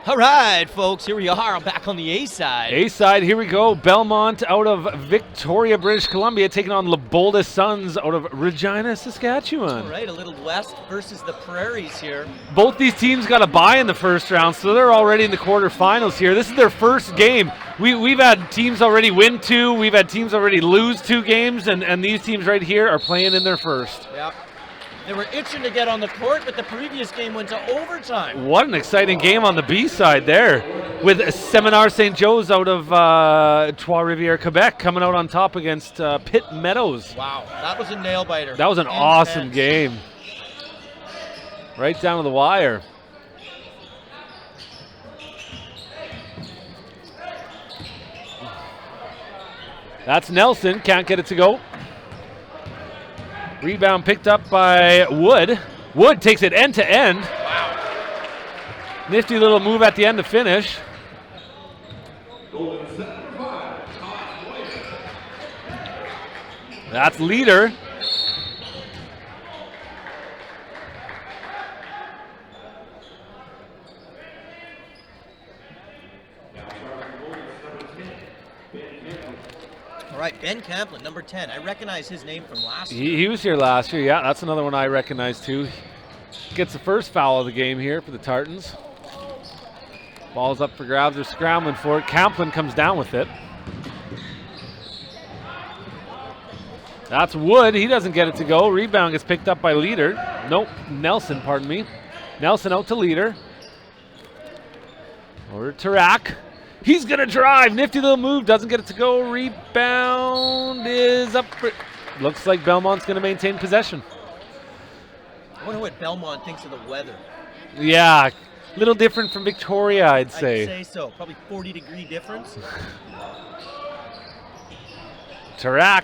All right, folks, here we are back on the A side. A side, here we go. Belmont out of Victoria, British Columbia, taking on LeBoldus Suns out of Regina, Saskatchewan. All right, a little west versus the prairies here. Both these teams got a bye in the first round, so they're already in the quarterfinals here. This is their first game. We've had teams already win 2. We've had teams already lose 2 games, and these teams right here are playing in their first. Yeah. They were itching to get on the court, but the previous game went to overtime. What an exciting game on the B side there, with Seminar St. Joe's out of Trois-Rivières, Quebec, coming out on top against Pitt Meadows. Wow, that was a nail-biter. That was an awesome game. Right down to the wire. That's Nelson, can't get it to go. Rebound picked up by Wood. Wood takes it end to end. Wow. Nifty little move at the end to finish. That's Leader. All right, Ben Camplin, number 10. I recognize his name from last year. He was here last year. Yeah, that's another one I recognize too. Gets the first foul of the game here for the Tartans. Ball's up for grabs. They're scrambling for it. Camplin comes down with it. That's Wood. He doesn't get it to go. Rebound gets picked up by Leader. Nope, Nelson, pardon me. Nelson out to Leader. Over to Tarak. He's going to drive. Nifty little move. Doesn't get it to go. Rebound is up for... Looks like Belmont's going to maintain possession. I wonder what Belmont thinks of the weather. Yeah, a little different from Victoria, I'd say. I'd say so. Probably 40-degree difference. Tarak.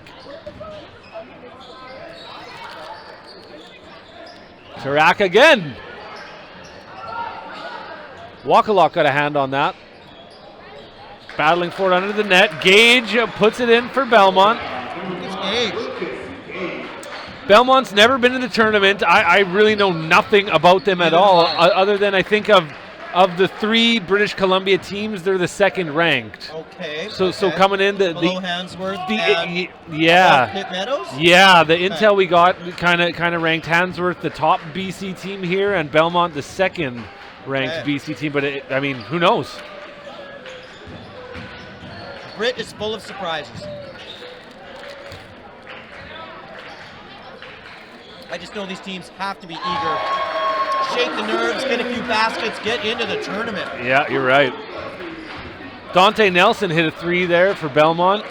Tarak again. Wakalok got a hand on that. Battling for it under the net. Gage puts it in for Belmont. It's Gage. Belmont's never been in the tournament. I really know nothing about them at all, other than I think of the 3 British Columbia teams, they're the second ranked. Okay. So coming in below Handsworth and yeah, Pitt Meadows? Yeah, the intel we got kind of ranked Handsworth the top BC team here, and Belmont the second ranked BC team. But I mean, who knows? BRIT is full of surprises. I just know these teams have to be eager. Shake the nerves, get a few baskets, get into the tournament. Yeah, you're right. Dante Nelson hit a 3 there for Belmont.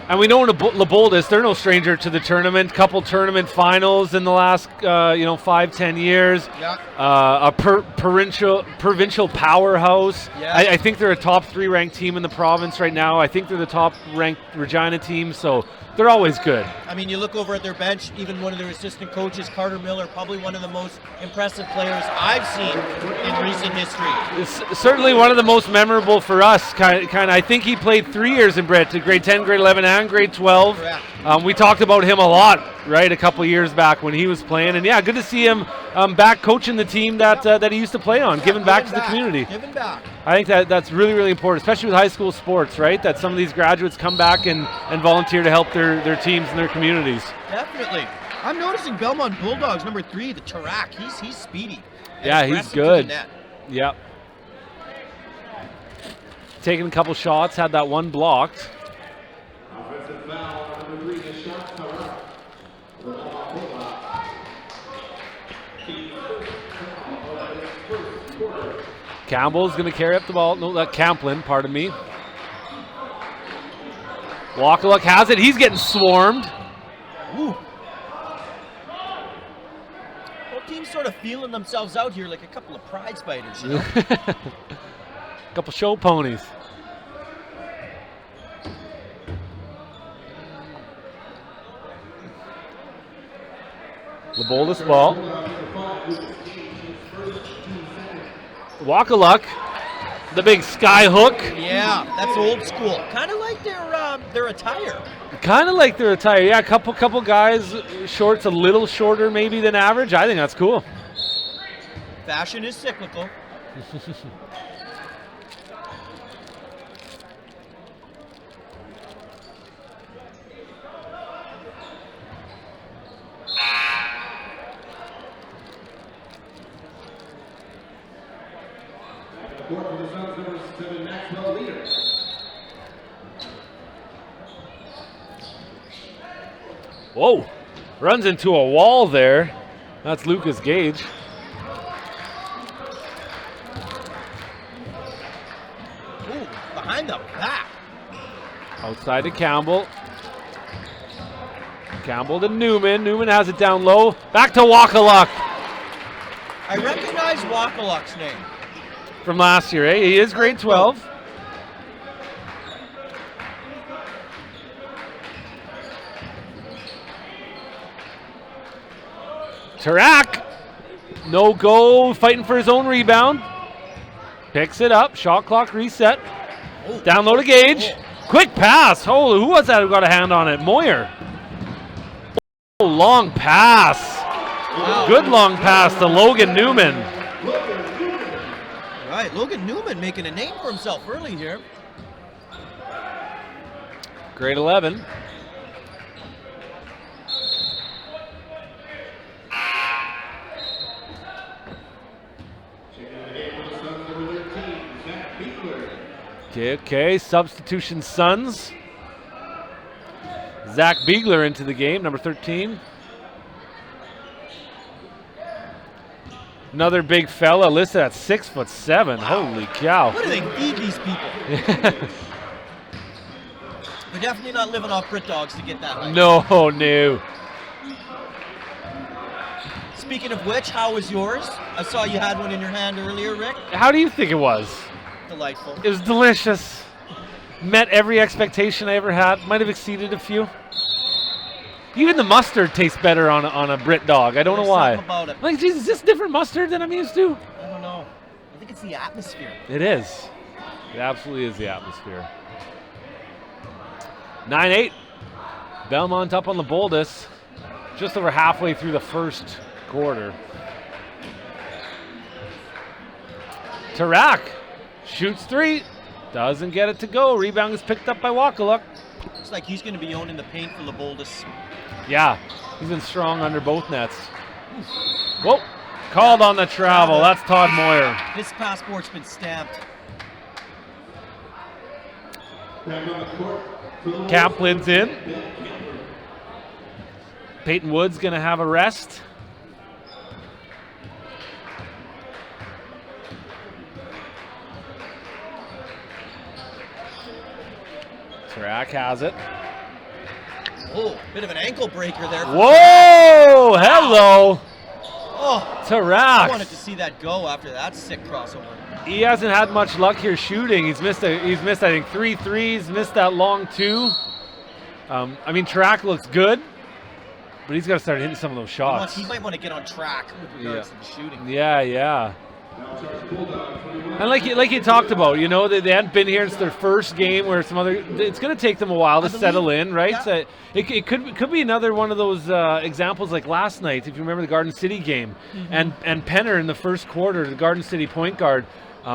And we know LeBoldus, they're no stranger to the tournament. Couple tournament finals in the last 5-10 years. Yeah. A provincial powerhouse. Yeah. I think they're a top 3 ranked team in the province right now. I think they're the top ranked Regina team, so they're always good. I mean, you look over at their bench, even one of their assistant coaches, Carter Miller, probably one of the most impressive players I've seen in recent history. It's certainly one of the most memorable for us. I think he played 3 years in BRIT, grade 10, grade 11, and grade 12. We talked about him a lot, right, a couple years back when he was playing. And yeah, good to see him back coaching the team that he used to play on, giving back to the community. Giving back. I think that's really, really important, especially with high school sports, right? That some of these graduates come back and volunteer to help their teams and their communities. Definitely. I'm noticing Belmont Bulldogs, number 3, the Tarak. He's speedy. Yeah, he's good. Yep. Taking a couple shots, had that one blocked. Campbell's going to carry up the ball. No, that Camplin, pardon me. Wakaluk has it. He's getting swarmed. Ooh. Both teams sort of feeling themselves out here like a couple of prize fighters, you know? Couple show ponies. LeBoldus ball. Wakaluk, the big sky hook. Yeah, that's old school. Kind of like their attire. Kind of like their attire. Yeah, a couple guys, shorts a little shorter maybe than average. I think that's cool. Fashion is cyclical. Whoa, runs into a wall there. That's Lucas Gage. Ooh, behind the back. Outside to Campbell. Campbell to Newman. Newman has it down low. Back to Wakaluk. I recognize Wakaluk's name. From last year, eh? He is grade 12. Tarak. No go. Fighting for his own rebound. Picks it up. Shot clock reset. Oh. Down low to Gage. Oh. Quick pass. Oh, who was that who got a hand on it? Moyer. Oh, long pass. Wow. Good long pass to Logan Newman. All right, Logan Newman making a name for himself early here. Grade 11. Okay, substitution Suns. Zach Beegler into the game, number 13. Another big fella listed at 6'7". Wow. Holy cow. What do they feed these people? They're definitely not living off Brit dogs to get that height. No, no. Speaking of which, how was yours? I saw you had one in your hand earlier, Rick. How do you think it was? Delightful. It was delicious. Met every expectation I ever had. Might have exceeded a few. Even the mustard tastes better on a Brit dog. I don't know why. Something about it. Like, geez, is this different mustard than I'm used to? I don't know. I think it's the atmosphere. It is. It absolutely is the atmosphere. 9-8. Belmont up on LeBoldus. Just over halfway through the first quarter. Tarak shoots three. Doesn't get it to go. Rebound is picked up by Wakaluk. Looks like he's going to be owning the paint for LeBoldus. Yeah, he's been strong under both nets. Whoa, called on the travel. That's Todd Moyer. His passport's been stamped. Kaplan's in. Peyton Wood's going to have a rest. Tarak has it. Oh, bit of an ankle breaker there. Whoa! Hello, Oh, I Tarak. wanted to see that go after that sick crossover. He hasn't had much luck here shooting. He's missed I think 3 threes. Missed that long two. I mean, Tarak looks good, but he's got to start hitting some of those shots. He might want to get on track with regards to the shooting. Yeah. And like you talked about, you know, they hadn't been here. It's their first game where it's going to take them a while to settle in, right? Yeah. So it could be another one of those examples like last night, if you remember the Garden City game. Mm-hmm. And Penner in the first quarter, the Garden City point guard,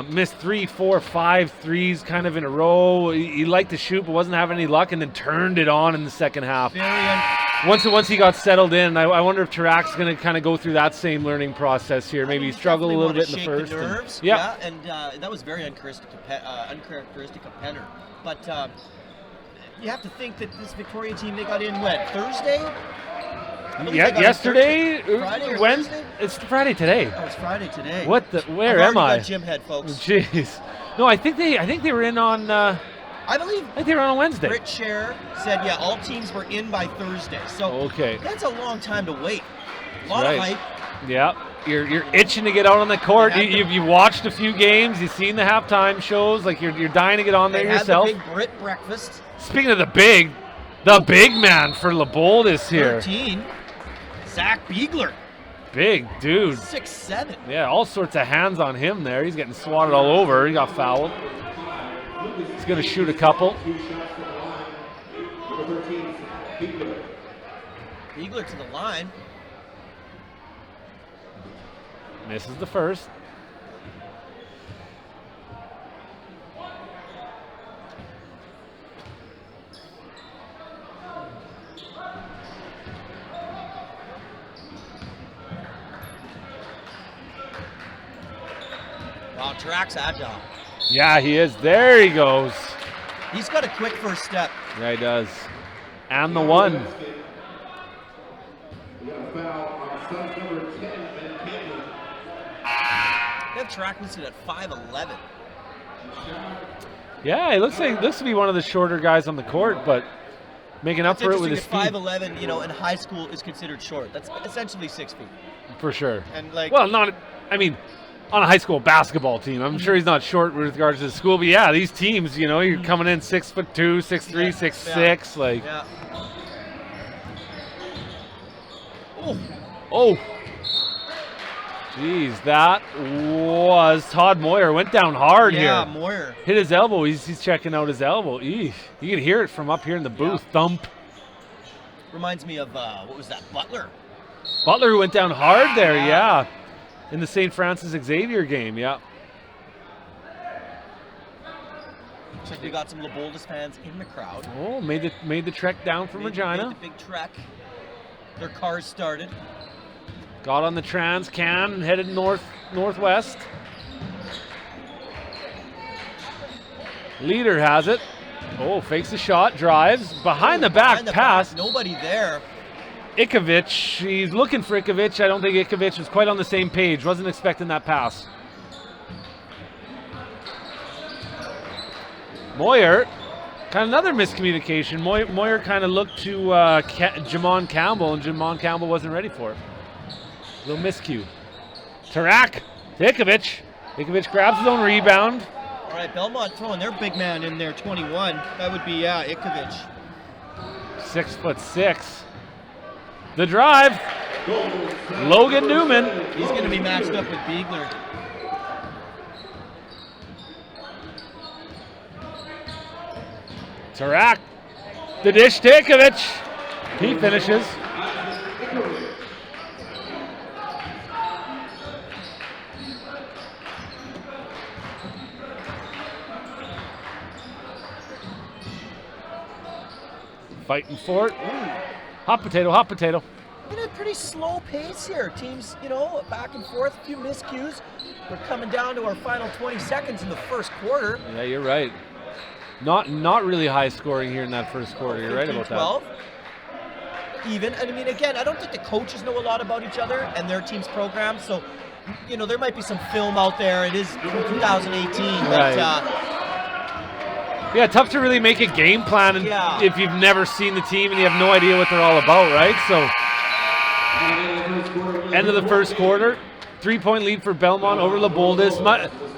missed 3, 4, 5 threes kind of in a row. He liked to shoot but wasn't having any luck, and then turned it on in the second half. Once he got settled in, I wonder if Tarak's going to kind of go through that same learning process here. Maybe struggle a little bit in the first. The nerves, and that was very uncharacteristic of Penner. But you have to think that this Victoria team, they got in when? Thursday? Yeah, yesterday? Friday or when? Thursday? It's Friday today. Oh, it's Friday today. Where am I? Got gym head, folks. Jeez. No, I think they were in on. I think they were on Wednesday. BRIT chair said, yeah, all teams were in by Thursday. So okay, that's a long time to wait. A lot of hype. Yeah, you're itching to get out on the court. You've watched a few games. You've seen the halftime shows. Like you're dying to get on there yourself. They had the big BRIT breakfast. Speaking of the big man for LeBoldus here. 13. Zach Beegler. Big dude. 6'7". Yeah, all sorts of hands on him there. He's getting swatted all over. He got fouled. He's going to shoot a couple. Beegler to the line. Misses the first. Wow, Tarak's agile. Yeah, he is. There he goes. He's got a quick first step. Yeah, he does. And the one. They have Tarak listed at 5'11". Yeah, he looks to be one of the shorter guys on the court, but making up for it with his speed. 5'11", you know, in high school is considered short. That's essentially 6 feet. For sure. And like, well, not. I mean, on a high school basketball team, I'm sure he's not short with regards to the school. But yeah, these teams, you know, you're coming in 6'2", 6'3", 6'6", like. Yeah. Oh. Jeez, that was Todd Moyer. Went down hard here. Yeah, Moyer. Hit his elbow. He's checking out his elbow. Eesh. You can hear it from up here in the booth. Yeah. Thump. Reminds me of, what was that, Butler? Butler who went down hard there, yeah. In the St. Francis Xavier game, yeah. Looks like we got some LeBoldus fans in the crowd. Oh, made the trek down from Regina. Made the big trek. Their cars started. Got on the Trans Can and headed northwest. Leader has it. Oh, fakes the shot, drives. Behind the back pass. Nobody there. Ikovic, he's looking for Ikovic. I don't think Ikovic was quite on the same page. Wasn't expecting that pass. Moyer, kind of another miscommunication. Moyer kind of looked to Jamon Campbell, and Jamon Campbell wasn't ready for it. Little miscue. Tarak to Ikovic. Ikovic grabs his own rebound. All right, Belmont throwing their big man in there, 21. That would be, Ikovic. 6'6". The drive. Logan Newman. He's going to be matched up with Beegler. Tarak. The dish to Ikovic. He finishes. Fighting for it. Hot potato, hot potato. In a pretty slow pace here. Teams, you know, back and forth, a few miscues. We're coming down to our final 20 seconds in the first quarter. Yeah, you're right. Not really high scoring here in that first quarter. You're right about 12. Even. And I mean, again, I don't think the coaches know a lot about each other and their team's program. So, you know, there might be some film out there. It is 2018, but yeah, tough to really make a game plan if you've never seen the team and you have no idea what they're all about, right? So, end of the first quarter, 3-point lead for Belmont over LeBoldus.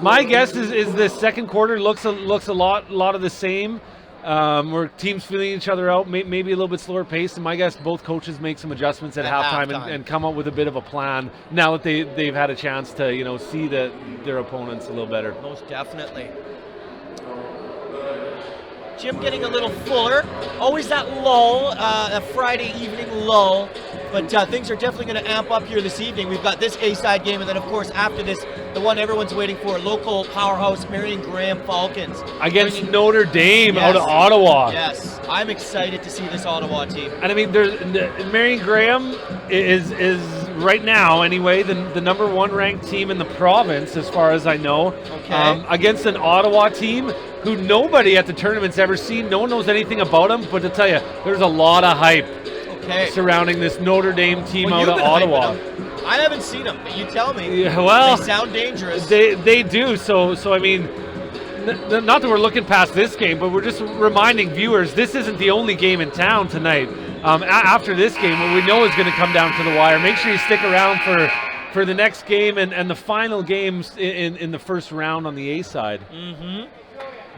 My guess is the second quarter looks a lot of the same, where teams feeling each other out, maybe a little bit slower pace. And my guess, both coaches make some adjustments at halftime and come up with a bit of a plan now that they've had a chance to, you know, see their opponents a little better. Most definitely. Gym getting a little fuller. Always that lull, a Friday evening lull. But things are definitely going to amp up here this evening. We've got this A-side game, and then, of course, after this, the one everyone's waiting for, local powerhouse Marion Graham Falcons. Against Notre Dame out of Ottawa. Yes, I'm excited to see this Ottawa team. And, I mean, Marion Graham is right now, anyway, the number one ranked team in the province, as far as I know. Okay. Against an Ottawa team who nobody at the tournament's ever seen. No one knows anything about them, but to tell you, there's a lot of hype surrounding this Notre Dame team out of Ottawa. I haven't seen them, but you tell me. Yeah, well, they sound dangerous. They do. So I mean, not that we're looking past this game, but we're just reminding viewers this isn't the only game in town tonight. After this game, what we know is going to come down to the wire. Make sure you stick around for the next game and the final games in the first round on the A side. Mm-hmm.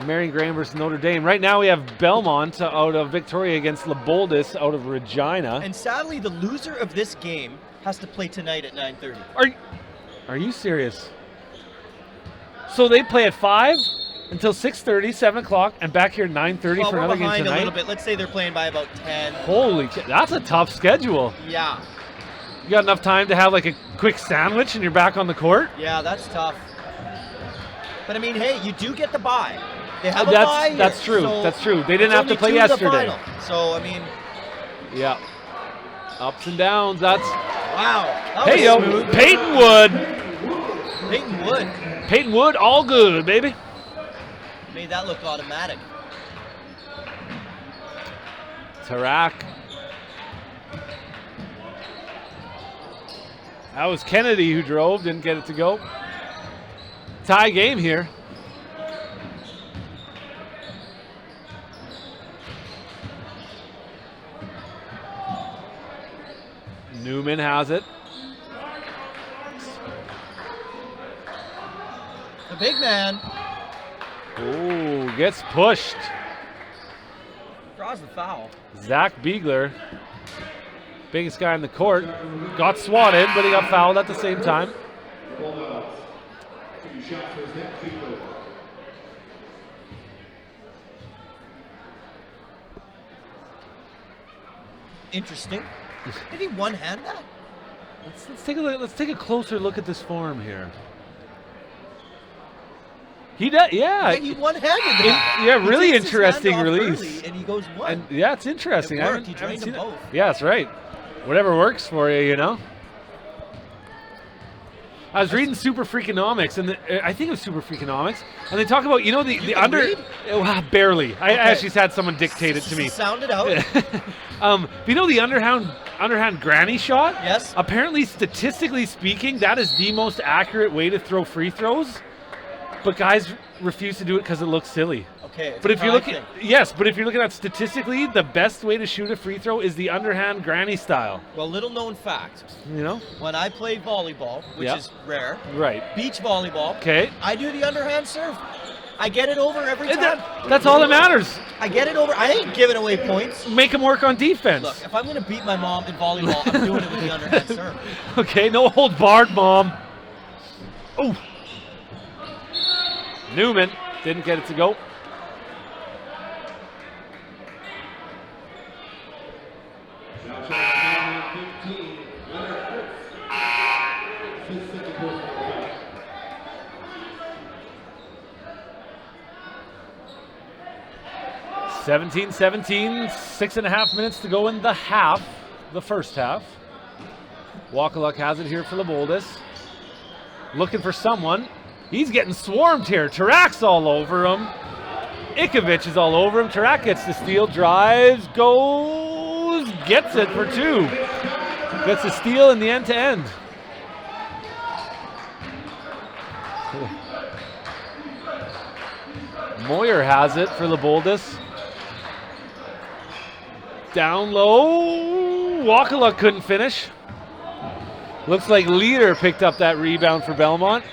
Marion Graham versus Notre Dame. Right now we have Belmont out of Victoria against LeBoldus out of Regina. And sadly, the loser of this game has to play tonight at 9:30. Are you serious? So they play at 5 until 6:30, 7 o'clock, and back here at 9:30 for another game tonight? A little bit. Let's say they're playing by about 10. Holy, that's a tough schedule. Yeah. You got enough time to have like a quick sandwich and you're back on the court? Yeah, that's tough. But I mean, hey, you do get the bye. They have a bye here, that's true. So that's true. They didn't have to play yesterday. So I mean, yeah, ups and downs. That's wow. Hey yo, Peyton Wood. Peyton Wood Peyton Wood, all good, baby. made that look automatic. Tarak. That was Kennedy who drove, didn't get it to go. Tie game here. Newman has it. The big man Oh, gets pushed. draws the foul. Zach Beegler, biggest guy in the court, got swatted, but he got fouled at the same time. Interesting. Did he one-hand that? Let's take a look, let's take a closer look at this form here. He does, yeah. He one-handed that. Yeah, He really takes his interesting hand off release. early and he goes one. And yeah, it's interesting. It I worked. haven't- He I haven't drained them seen it. both. Yeah, that's right. Whatever works for you, you know. I was reading Super Freakonomics, and I think it was Super Freakonomics, and they talk about, you know, the can under. read? Well, barely. I actually had someone dictate it to me. Sound it out. But you know the underhand granny shot? Yes. Apparently, statistically speaking, that is the most accurate way to throw free throws. But guys refuse to do it because it looks silly. Okay. it's But a if you're pride looking, thing. yes, but if you're looking at statistically, the best way to shoot a free throw is the underhand granny style. Well, little known fact. You know? When I play volleyball, which Yep. is rare, Right. beach volleyball, Okay. I do the underhand serve. I get it over every time. That's all that matters. I get it over. I ain't giving away points. Make them work on defense. Look, if I'm going to beat my mom in volleyball, I'm doing it with the underhand serve. Okay, no hold barred, Mom. Oh. Newman didn't get it to go. (17-17), 6.5 minutes to go in the half, the first half. Wakaluk has it here for LeBoldus. Looking for someone. He's getting swarmed here. Tarak's all over him. Ikovic is all over him. Tarak gets the steal, drives, goes, gets it for two. Gets the steal in the end-to-end. Moyer has it for LeBoldus. Down low. Wakaluk couldn't finish. Looks like Leader picked up that rebound for Belmont.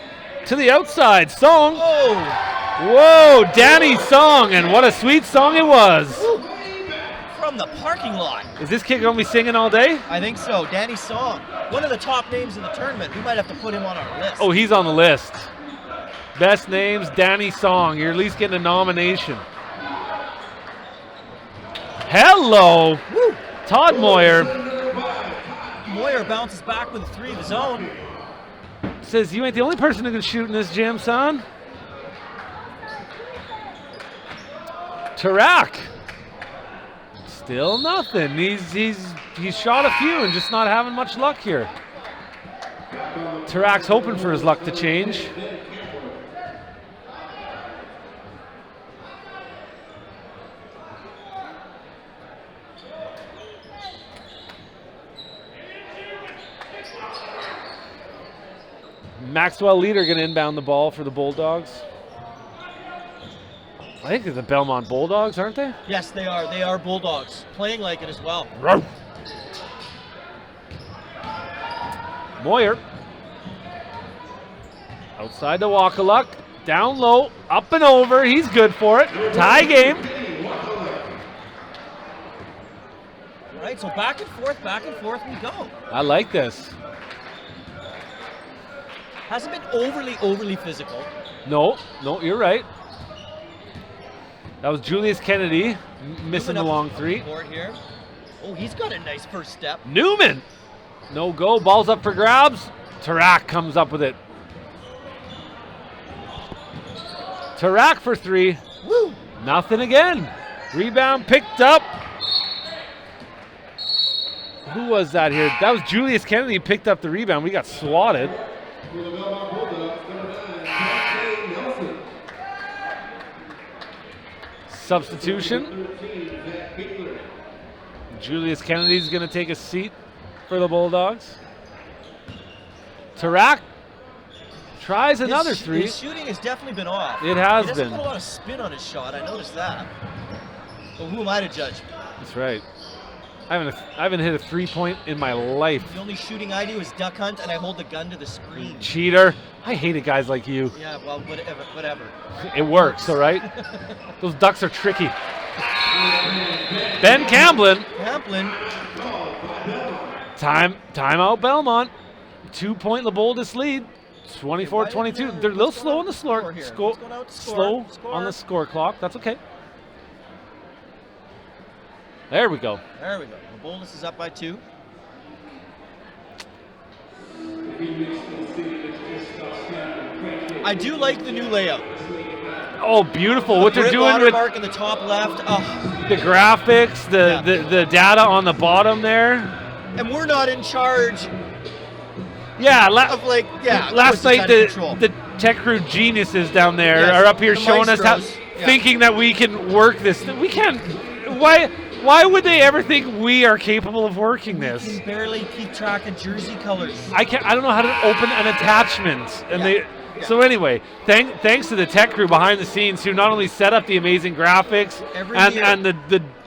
To the outside, Song. Oh! Whoa, Danny Song, and what a sweet song it was. Woo. From the parking lot. Is this kid gonna be singing all day? I think so. Danny Song, one of the top names in the tournament. We might have to put him on our list. Oh, he's on the list. Best names, Danny Song. You're at least getting a nomination. Hello, Woo. Todd Moyer. Moyer bounces back with a three of his own. Says, you ain't the only person who can shoot in this gym, son. Tarak. Still nothing. He's shot a few and just not having much luck here. Tarak's hoping for his luck to change. Maxwell Leader going to inbound the ball for the Bulldogs. I think they're the Belmont Bulldogs, aren't they? Yes, they are. They are Bulldogs. Playing like it as well. Moyer. Outside to Wakaluk. Down low. Up and over. He's good for it. Tie game. All right, so back and forth we go. I like this. Hasn't been overly physical. No, you're right. That was Julius Kennedy missing Moving the up long the three. board here. Oh, he's got a nice first step. Newman. No go. Ball's up for grabs. Tarak comes up with it. Tarak for three. Woo! Nothing again. Rebound picked up. Who was that here? That was Julius Kennedy picked up the rebound. We got swatted. For the Belmont Bulldogs, number 9, Nelson. Substitution. 13, Zach Biegler. Julius Kennedy's going to take a seat for the Bulldogs. Tarak tries another three. His shooting has definitely been off. It has He doesn't been. put a lot of spin on his shot. I noticed that. But who am I to judge? That's right. I haven't hit a 3-point in my life. The only shooting I do is duck hunt, and I hold the gun to the screen. Cheater. I hated guys like you. Yeah, well, whatever. It works, all right? Those ducks are tricky. Ben Camblin. Timeout Belmont. 2-point LeBoldus lead. 24-22. They're a little slow on the slow on the score clock. That's okay. There we go. There we go. LeBoldus is up by 2. I do like the new layout. Oh, beautiful. What they're BRIT doing with watermark in the top left. Oh. the graphics, the data on the bottom there. And we're not in charge Yeah, last night the tech crew geniuses down there are up here showing us how, thinking that we can work this. We can't. Why would they ever think we are capable of working this? We can barely keep track of jersey colors. I don't know how to open an attachment, and So anyway, thanks to the tech crew behind the scenes who not only set up the amazing graphics and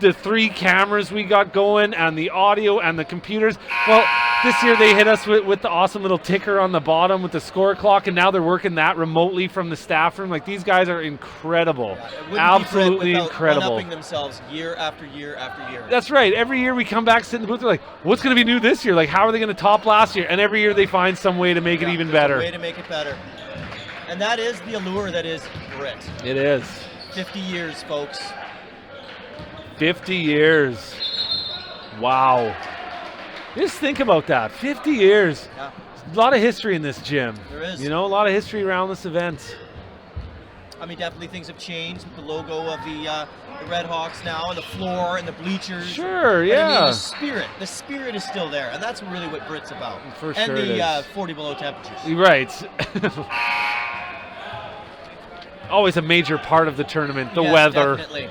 the 3 cameras we got going and the audio and the computers. Well, this year they hit us with the awesome little ticker on the bottom with the score clock, and now they're working that remotely from the staff room. Like, these guys are incredible, absolutely incredible. One-upping themselves year after year after year. That's right. Every year we come back, sit in the booth, they're like, what's going to be new this year? Like, how are they going to top last year? And every year they find some way to make it even better. Way to make it better. And that is the allure that is BRIT. It is. 50 years, folks. 50 years. Wow. Just think about that. 50 years. Yeah. A lot of history in this gym. There is. You know, a lot of history around this event. I mean, definitely things have changed with the logo of the Red Hawks now, and the floor and the bleachers. Sure, but yeah. I mean, the spirit is still there, and that's really what BRIT's about. For and sure the 40 below temperatures. Right. Always a major part of the tournament, the weather. Definitely.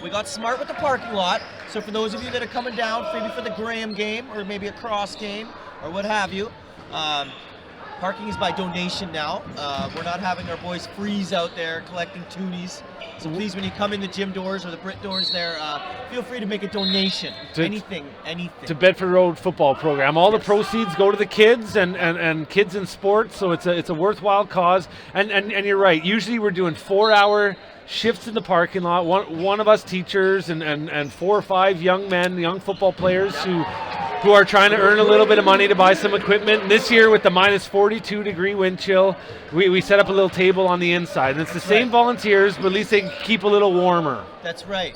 We got smart with the parking lot, so for those of you that are coming down, maybe for the Graham game, or maybe a cross game, or what have you, parking is by donation now. We're not having our boys freeze out there collecting toonies. So please, when you come in the gym doors or the BRIT doors there, feel free to make a donation. Anything. To Bedford Road football program. All the proceeds go to the kids and kids in sports, so it's a worthwhile cause. And you're right. Usually we're doing 4-hour shifts in the parking lot. One of us teachers and 4 or 5 young football players who are trying to earn a little bit of money to buy some equipment. And this year with the minus 42-degree wind chill, we set up a little table on the inside. And it's the same volunteers, but at least they can keep a little warmer. That's right.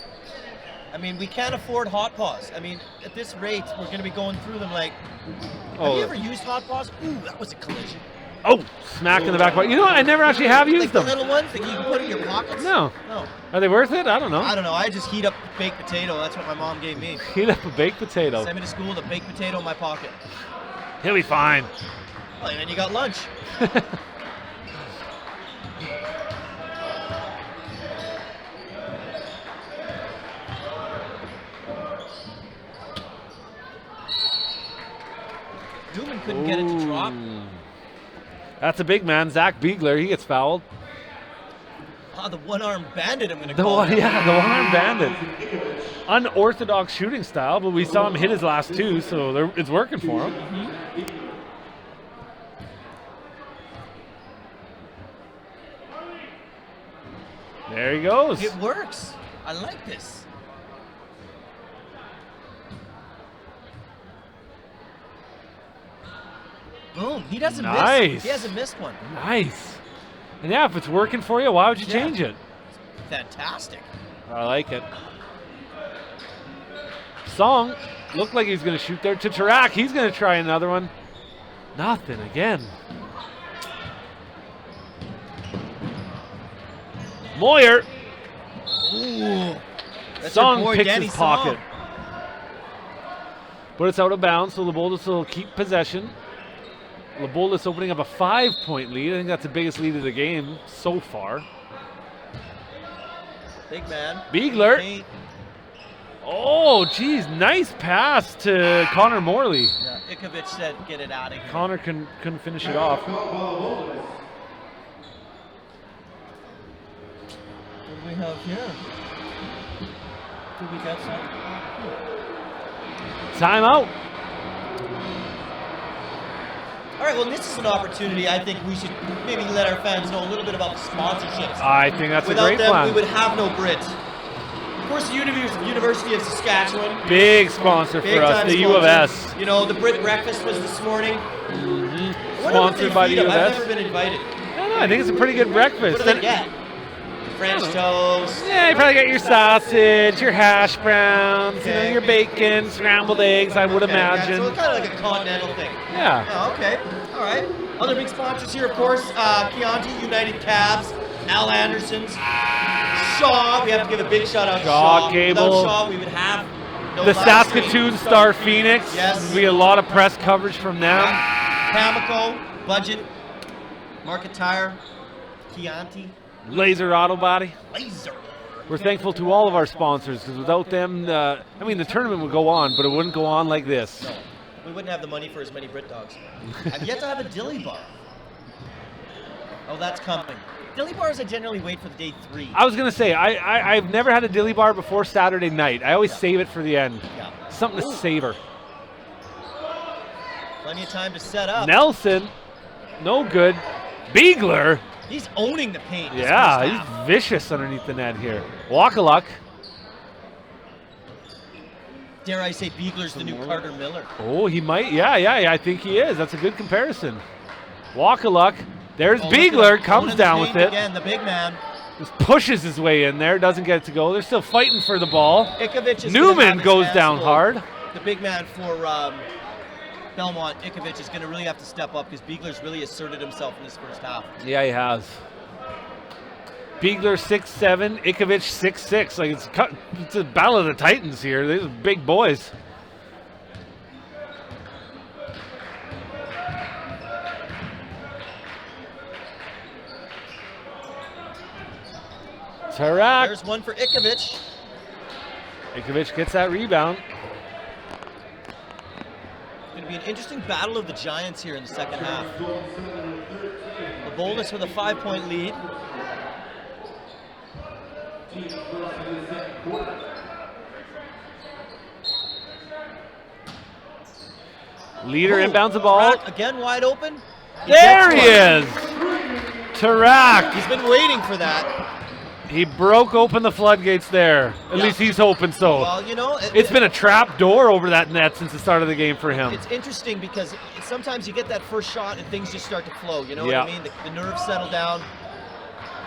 I mean, we can't afford hot paws. I mean, at this rate, we're going to be going through them like, have you ever used hot paws? Ooh, that was a collision. Oh, smack in the back. You know what? I never actually have used them. The little ones that you can put in your pockets? No. Are they worth it? I don't know. I just heat up baked potato. That's what my mom gave me. Heat up a baked potato. Send me to school with a baked potato in my pocket. He'll be fine. Well, and then you got lunch. Newman couldn't get it to drop. That's a big man, Zach Biegler. He gets fouled. The one-armed bandit, I'm going to call him. Yeah, the one-armed bandit. Unorthodox shooting style, but we saw him hit his last 2, so it's working for him. Mm-hmm. There he goes. It works. I like this. Boom. He doesn't miss. He hasn't missed one. Nice. And yeah, if it's working for you, why would you change it? Fantastic. I like it. Song looked like he was going to shoot there to Tarak. He's going to try another one. Nothing again. Moyer. Ooh. Song picks his pocket. But it's out of bounds, so LeBoldus will keep possession. LeBoldus opening up a 5-point lead. I think that's the biggest lead of the game so far. Big man. Beegler. Paint. Oh, geez, nice pass to Connor Morley. Yeah, Ikovic said, get it out of here. Connor couldn't finish it off. What do we have here? Did we get some? Timeout. All right, well, this is an opportunity. I think we should maybe let our fans know a little bit about the sponsorships. I think that's Without a great them, plan. we would have no BRIT. Of course, the University of Saskatchewan. Big sponsor Big for us, time the U of sponsor. S. You know, the BRIT breakfast was this morning. Sponsored by the U of I've S. never been invited. I don't know, I think it's a pretty good breakfast. What do they get? French toast. Yeah, you probably get your sausage, your hash browns, you know, Okay. your bacon, scrambled eggs, I would Okay, imagine. Yeah, so it's kind of like a continental thing. Yeah. Oh, okay. All right. Other big sponsors here, of course, Chianti, United Cabs, Al Anderson's, Shaw. We have to give a big shout out to Shaw Shaw. Cable. Without Shaw, we would have no The live stream. Saskatoon Star Phoenix. Yes. We get a lot of press coverage from them. Pamico, Budget, Market Tire, Chianti, Laser Auto Body. Laser. We're thankful to all of our sponsors because without them, I mean, the tournament would go on, but it wouldn't go on like this. No, we wouldn't have the money for as many Brit dogs. I've yet to have a dilly bar. Oh, that's coming. Dilly bars I generally wait for the day 3. I was going to say, I've never had a dilly bar before Saturday night. I always save it for the end. Yeah. Something to savor. Plenty of time to set up. Nelson, no good. Beegler, He's owning the paint. this yeah, first he's half. vicious underneath the net here. Walkaluck. Dare I say Beegler's the new Carter Miller. Oh, he might. Yeah, I think he is. That's a good comparison. Walkaluck. There's Oh, look at Beegler, him, comes owning the down with paint it. Again, the big man. Just pushes his way in there, doesn't get it to go. They're still fighting for the ball. Ikovic is gonna Newman have his goes hands down full. hard. The big man for Belmont, Ikovic, is going to really have to step up because Beegler's really asserted himself in this first half. Yeah, he has. Beegler 6'7", Ikovic 6'6". Like it's a battle of the Titans here. These are big boys. Tarak. There's one for Ikovic. Ikovic gets that rebound. It's going to be an interesting battle of the Giants here in the second half. LeBoldus with a 5-point lead. Leader Oh, inbounds the ball. Tarak again wide open. There he gets is. one. Tarak. He's been waiting for that. He broke open the floodgates there. At Yeah. least he's hoping so. Well, you know, It's been a trap door over that net since the start of the game for him. It's interesting because sometimes you get that first shot and things just start to flow. You know what Yeah. I mean? The nerves settle down.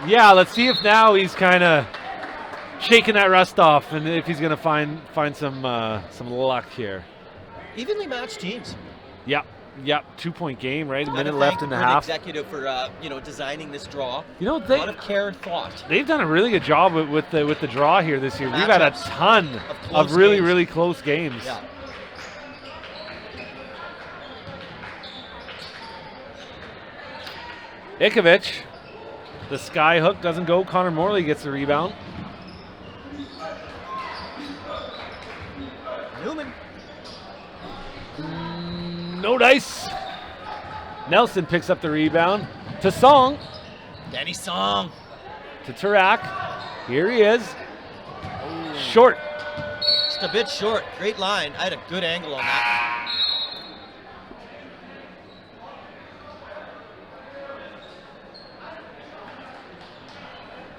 Yeah, let's see if now he's kind of shaking that rust off and if he's going to find some luck here. Evenly matched teams. Yep, 2-point game, right? A Gotta minute left thank in the Grid half. Executive for designing this draw. You know, A lot of care and thought. they've done a really good job with the draw here this year. We've had a Matchups ton of of really, games. really close games. Yeah. Ikovic, the sky hook doesn't go. Connor Morley gets the rebound. Newman. No dice. Nelson picks up the rebound. To Song. Danny Song. To Tarak. Here he is. Short. Just a bit short. Great line. I had a good angle on that.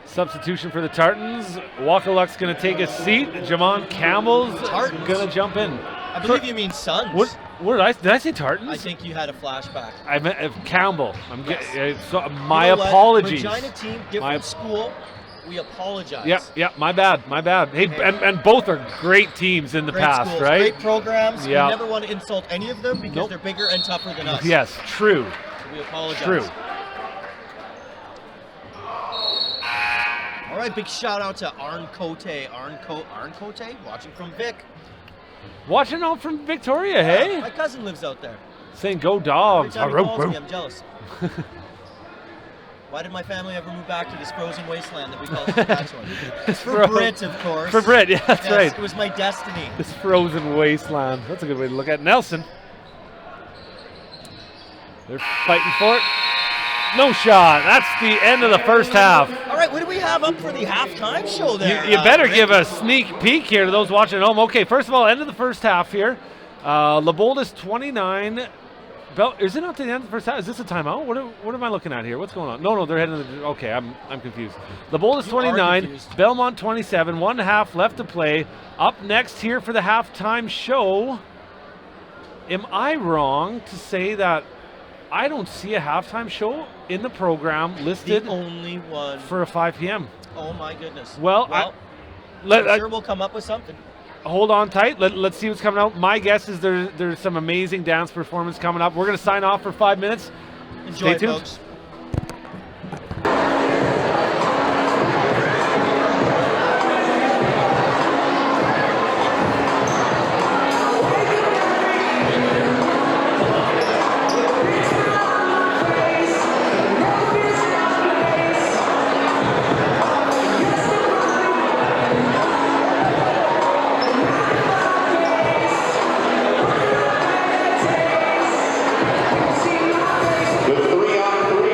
Substitution for the Tartans. Walkaluck's going to take a seat. Jamon Campbell's Tartans. going to jump in. I believe you mean Suns. What did I say Tartans? I think you had a flashback. I meant Campbell. My You know what? apologies. Regina team, different school. We apologize. Yep, my bad. Hey, Okay. and both are great teams in the Great past, schools, right? great programs. Yeah. We never want to insult any of them because Nope. they're bigger and tougher than us. Yes, true. So we apologize. True. All right, big shout out to Arn Cote. Arn Cote, watching from Vic. Watching out from Victoria, hey? My cousin lives out there. Saying go Every dogs. time he calls me, I'm jealous. Why did my family ever move back to this frozen wasteland that we call Saskatchewan? It's for BRIT, of course. For BRIT, yeah, that's Yes, right. It was my destiny. This frozen wasteland. That's a good way to look at it. Nelson. They're fighting for it. No shot. That's the end of the first half. All right, what do we have up for the halftime show there? You better Rick? give a sneak peek here to those watching at home. Okay, first of all, end of the first half here. LeBoldus 29. Is it not the end of the first half? Is this a timeout? What am I looking at here? What's going on? No, they're heading to the. Okay, I'm confused. LeBoldus 29, Belmont 27, 1.5 left to play. Up next here for the halftime show. Am I wrong to say that I don't see a halftime show in the program listed The only one. for a 5 p.m.? Oh my goodness. Well, I'm sure we'll come up with something. Hold on tight. Let's see what's coming out. My guess is there's some amazing dance performance coming up. We're going to sign off for 5 minutes. Enjoy Stay it, tuned. folks. The 3-on-3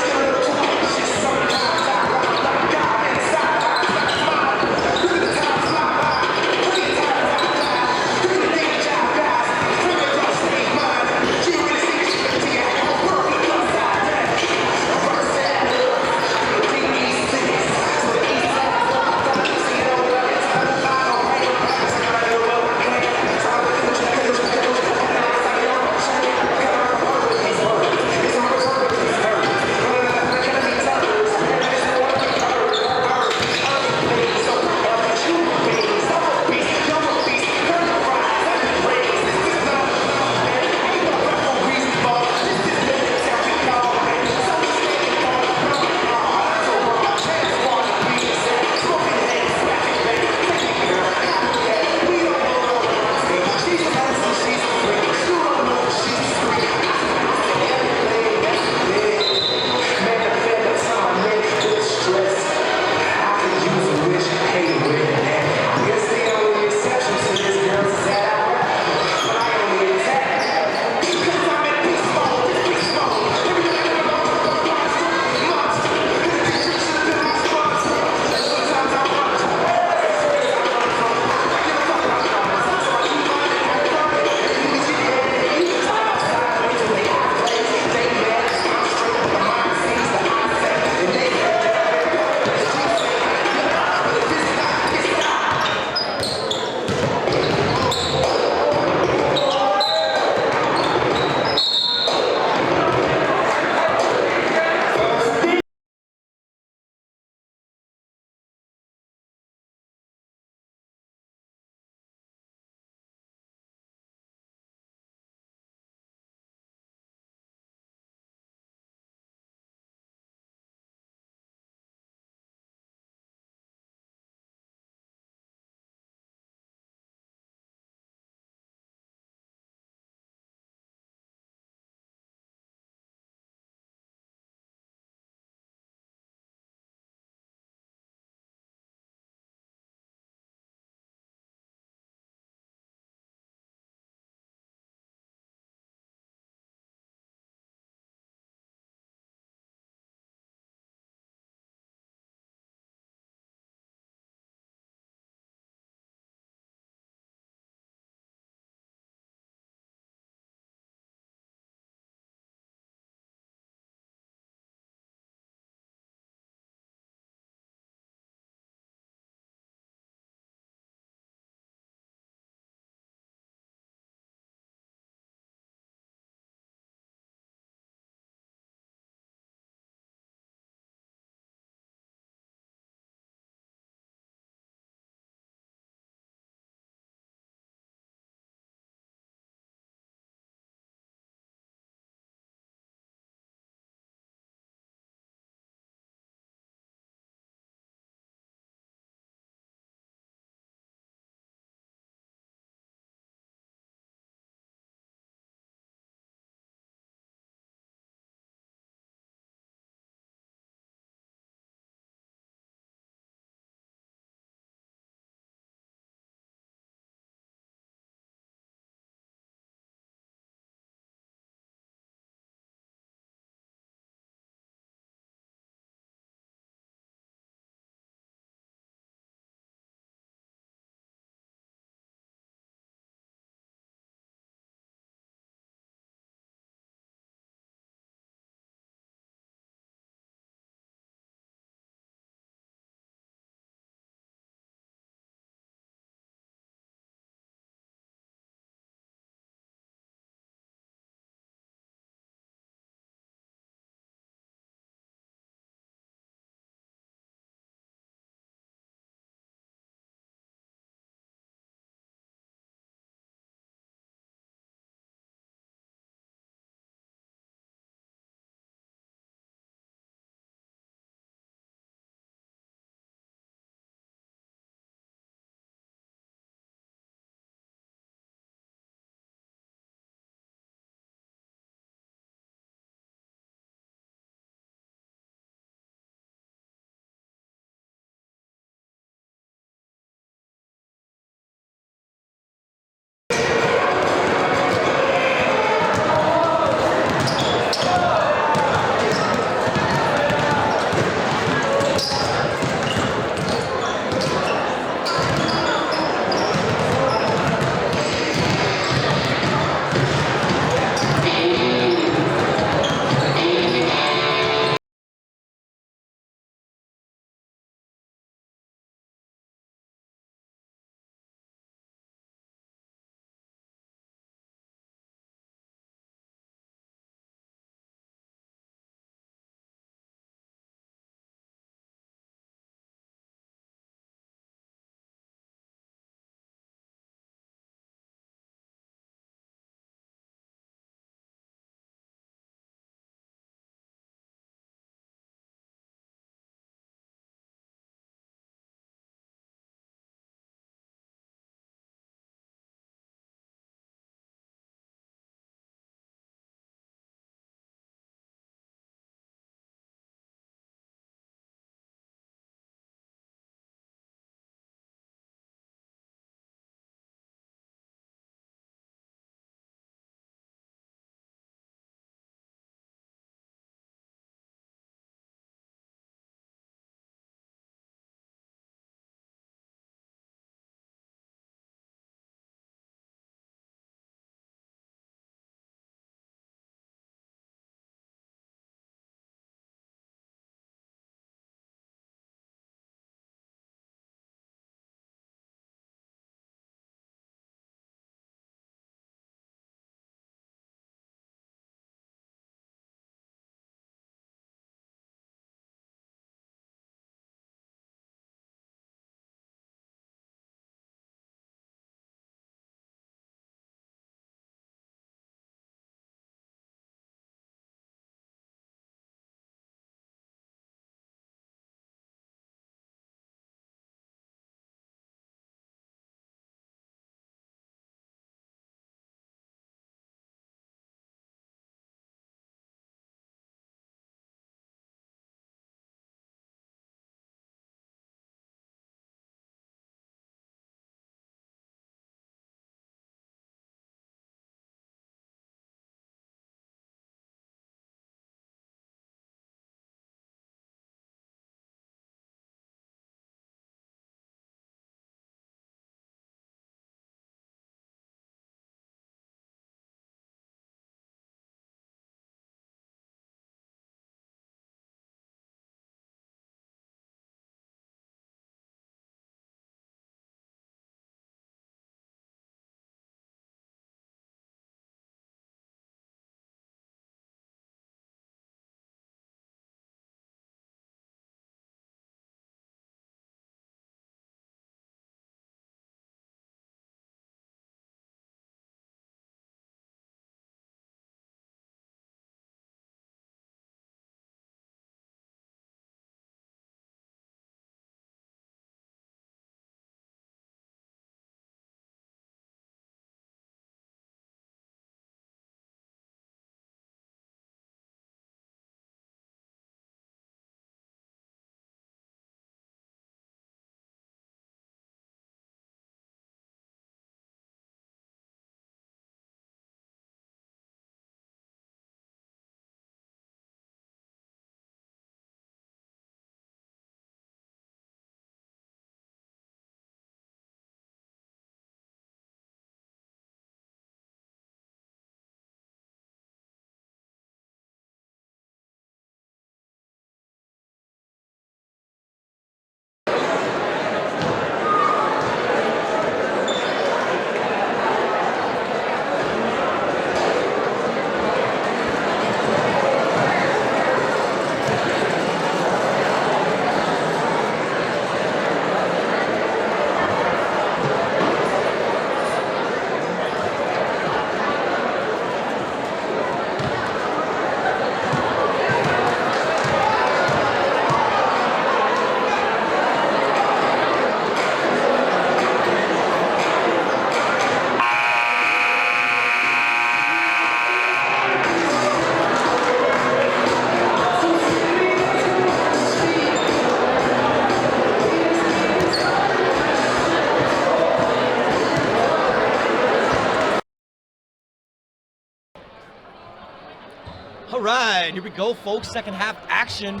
All right, here we go, folks. Second half action.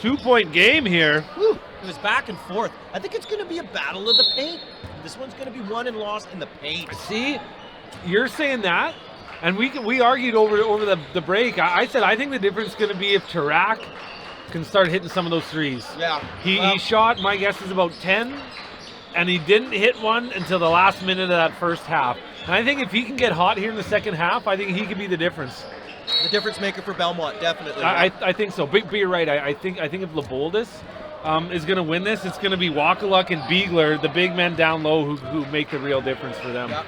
2-point game here. Whew, it was back and forth. I think it's going to be a battle of the paint. This one's going to be won and lost in the paint. See, you're saying that, and we argued over the break. I said I think the difference is going to be if Tarak can start hitting some of those threes. Yeah. He shot, my guess is about 10, and he didn't hit one until the last minute of that first half. And I think if he can get hot here in the second half, I think he could be the difference. The difference maker for Belmont, definitely. I think so. But you're right. I think if LeBoldus is going to win this, it's going to be Wakaluk and Beegler, the big men down low, who make the real difference for them. Yeah.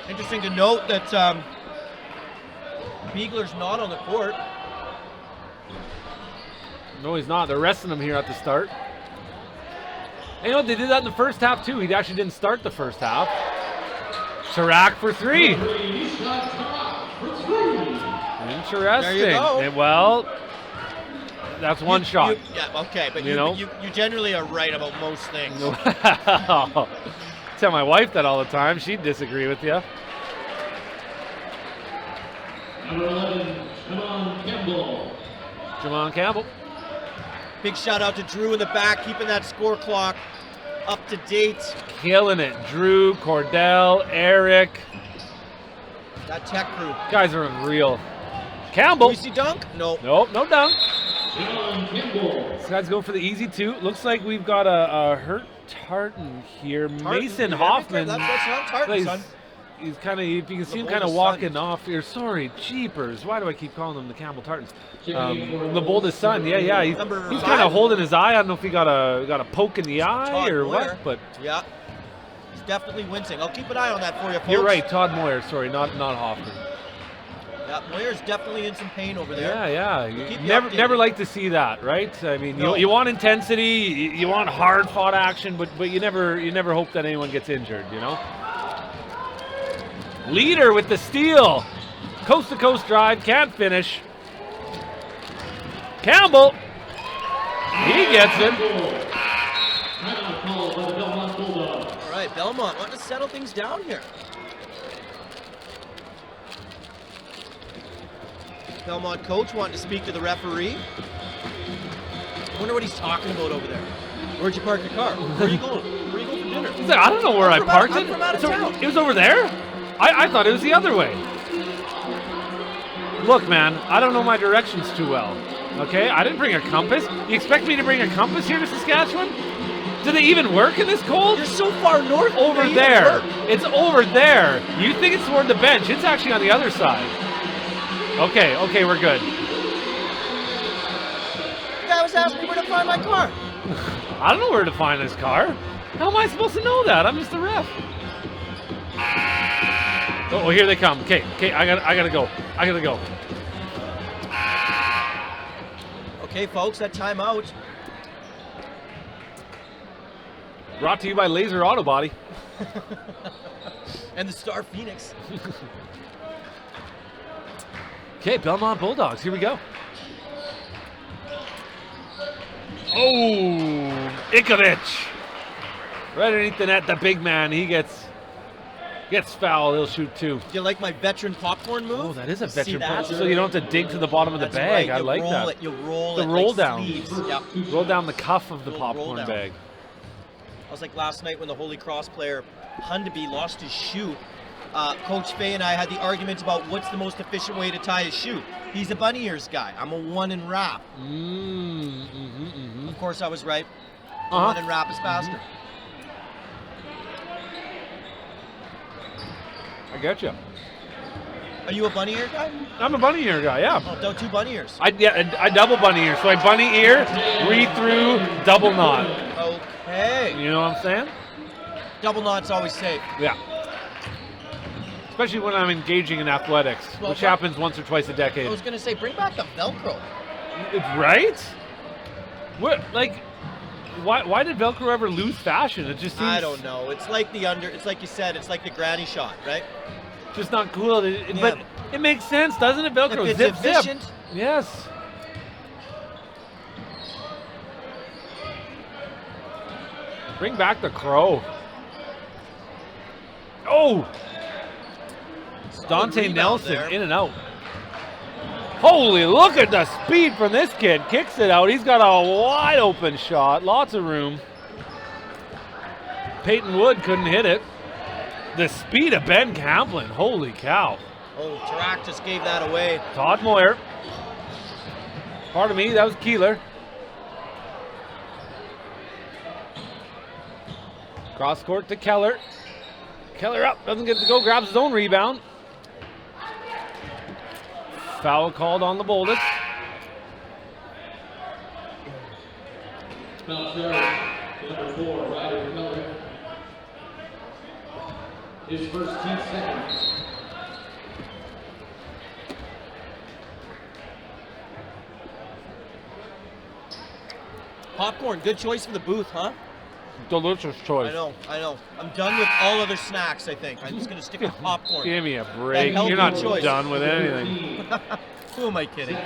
Interesting to note that Beegler's not on the court. No, he's not. They're resting him here at the start. And you know, they did that in the first half, too. He actually didn't start the first half. Tarak for 3. Interesting. There you go. And, well, that's one shot. Yeah, okay, but You know? you generally are right about most things. Tell my wife that all the time. She'd disagree with you. Number 11, Jamon Campbell. Big shout out to Drew in the back, keeping that score clock up to date. Killing it. Drew, Cordell, Eric. That tech crew. Guys are unreal. Campbell. You see dunk? No. Nope, no dunk. Campbell. This guy's going for the easy 2. Looks like we've got a hurt Tartan here. Mason Hoffman. That's not Tartan, plays- son. He's kind of, if you can see him LeBoldus' kind of son. walking off here. Sorry, jeepers. Why do I keep calling him the Campbell Tartans? LeBoldus' son. Yeah. He's Number kind 5. of holding his eye. I don't know if he got a poke in the eye Todd or Moyer. what, but Yeah. He's definitely wincing. I'll keep an eye on that for you, folks. you're right. Todd Moyer. Sorry, not Hoffman. Yeah, Moyer's definitely in some pain over there. Yeah. We'll keep you Never updated. like to see that, right? I mean, No. you want intensity, you want hard fought action, but you never hope that anyone gets injured, you know? Leader with the steal. Coast to coast drive, can't finish. Campbell. He gets it. Timeout called by the Belmont Bulldogs. All right, Belmont, want to settle things down here. Belmont coach wanting to speak to the referee. I wonder what he's talking about over there. Where'd you park your car? Where are you going? Where are you going for dinner? He's like, I don't know where I I'm parked from it. out of town. It was over there? I thought it was the other way. Look, man, I don't know my directions too well. Okay? I didn't bring a compass. You expect me to bring a compass here to Saskatchewan? Do they even work in this cold? You're so far north. Over they there. even work. It's over there. You think it's toward the bench. It's actually on the other side. Okay, we're good. The guy was asking me where to find my car. I don't know where to find this car. How am I supposed to know that? I'm just a ref. Oh, here they come. Okay, I gotta go. Okay, folks, that timeout. Brought to you by Laser Auto Body. And the Star Phoenix. Okay, Belmont Bulldogs, here we go. Oh, Ikovic. Right underneath the net, the big man, he gets fouled, he'll shoot 2. Do you like my veteran popcorn move? Oh, that is a See veteran that? punch, so you don't have to dig to the bottom of the That's bag. right. I like roll that. It, you roll The it roll like down. sleeves. Yeah. Roll down the cuff of the Little roll popcorn down. bag. I was like last night when the Holy Cross player Hundaby lost his shoe. Coach Fay and I had the argument about what's the most efficient way to tie his shoe. He's a bunny ears guy. I'm a 1 and wrap. Of course, I was right. The 1 and wrap is faster. I get you. Are you a bunny ear guy? I'm a bunny ear guy, yeah. Oh, don't 2 bunny ears. I double bunny ear. So I bunny ear, read through, double knot. Okay. You know what I'm saying? Double knot's always safe. Yeah. Especially when I'm engaging in athletics, Well, which happens once or twice a I decade. was gonna say, bring back the Velcro. Right? What, like, why did Velcro ever lose fashion? It just seems I don't know. It's like it's like you said, it's like the granny shot, right? just not cool. But it makes sense, doesn't it? Velcro, If it's zip, efficient. zip. Yes. Bring back the crow. Oh! Dante rebound Nelson there. in and out. Holy, look at the speed from this kid. Kicks it out. He's got a wide open shot. Lots of room. Peyton Wood couldn't hit it. The speed of Ben Camplin. Holy cow. Oh, Tarak just gave that away. Todd Moyer. Pardon me, that was Keeler. Cross court to Keller. Keller up, doesn't get to go, grabs his own rebound. Foul called on LeBoldus. Foul charge, number 4, Ryder Miller. His first 10 seconds. Popcorn, good choice for the booth, huh? Delicious choice. I know. I'm done with all other snacks, I think. I'm just going to stick with popcorn. Give me a break. healthy You're not choice. done with anything. Who am I kidding?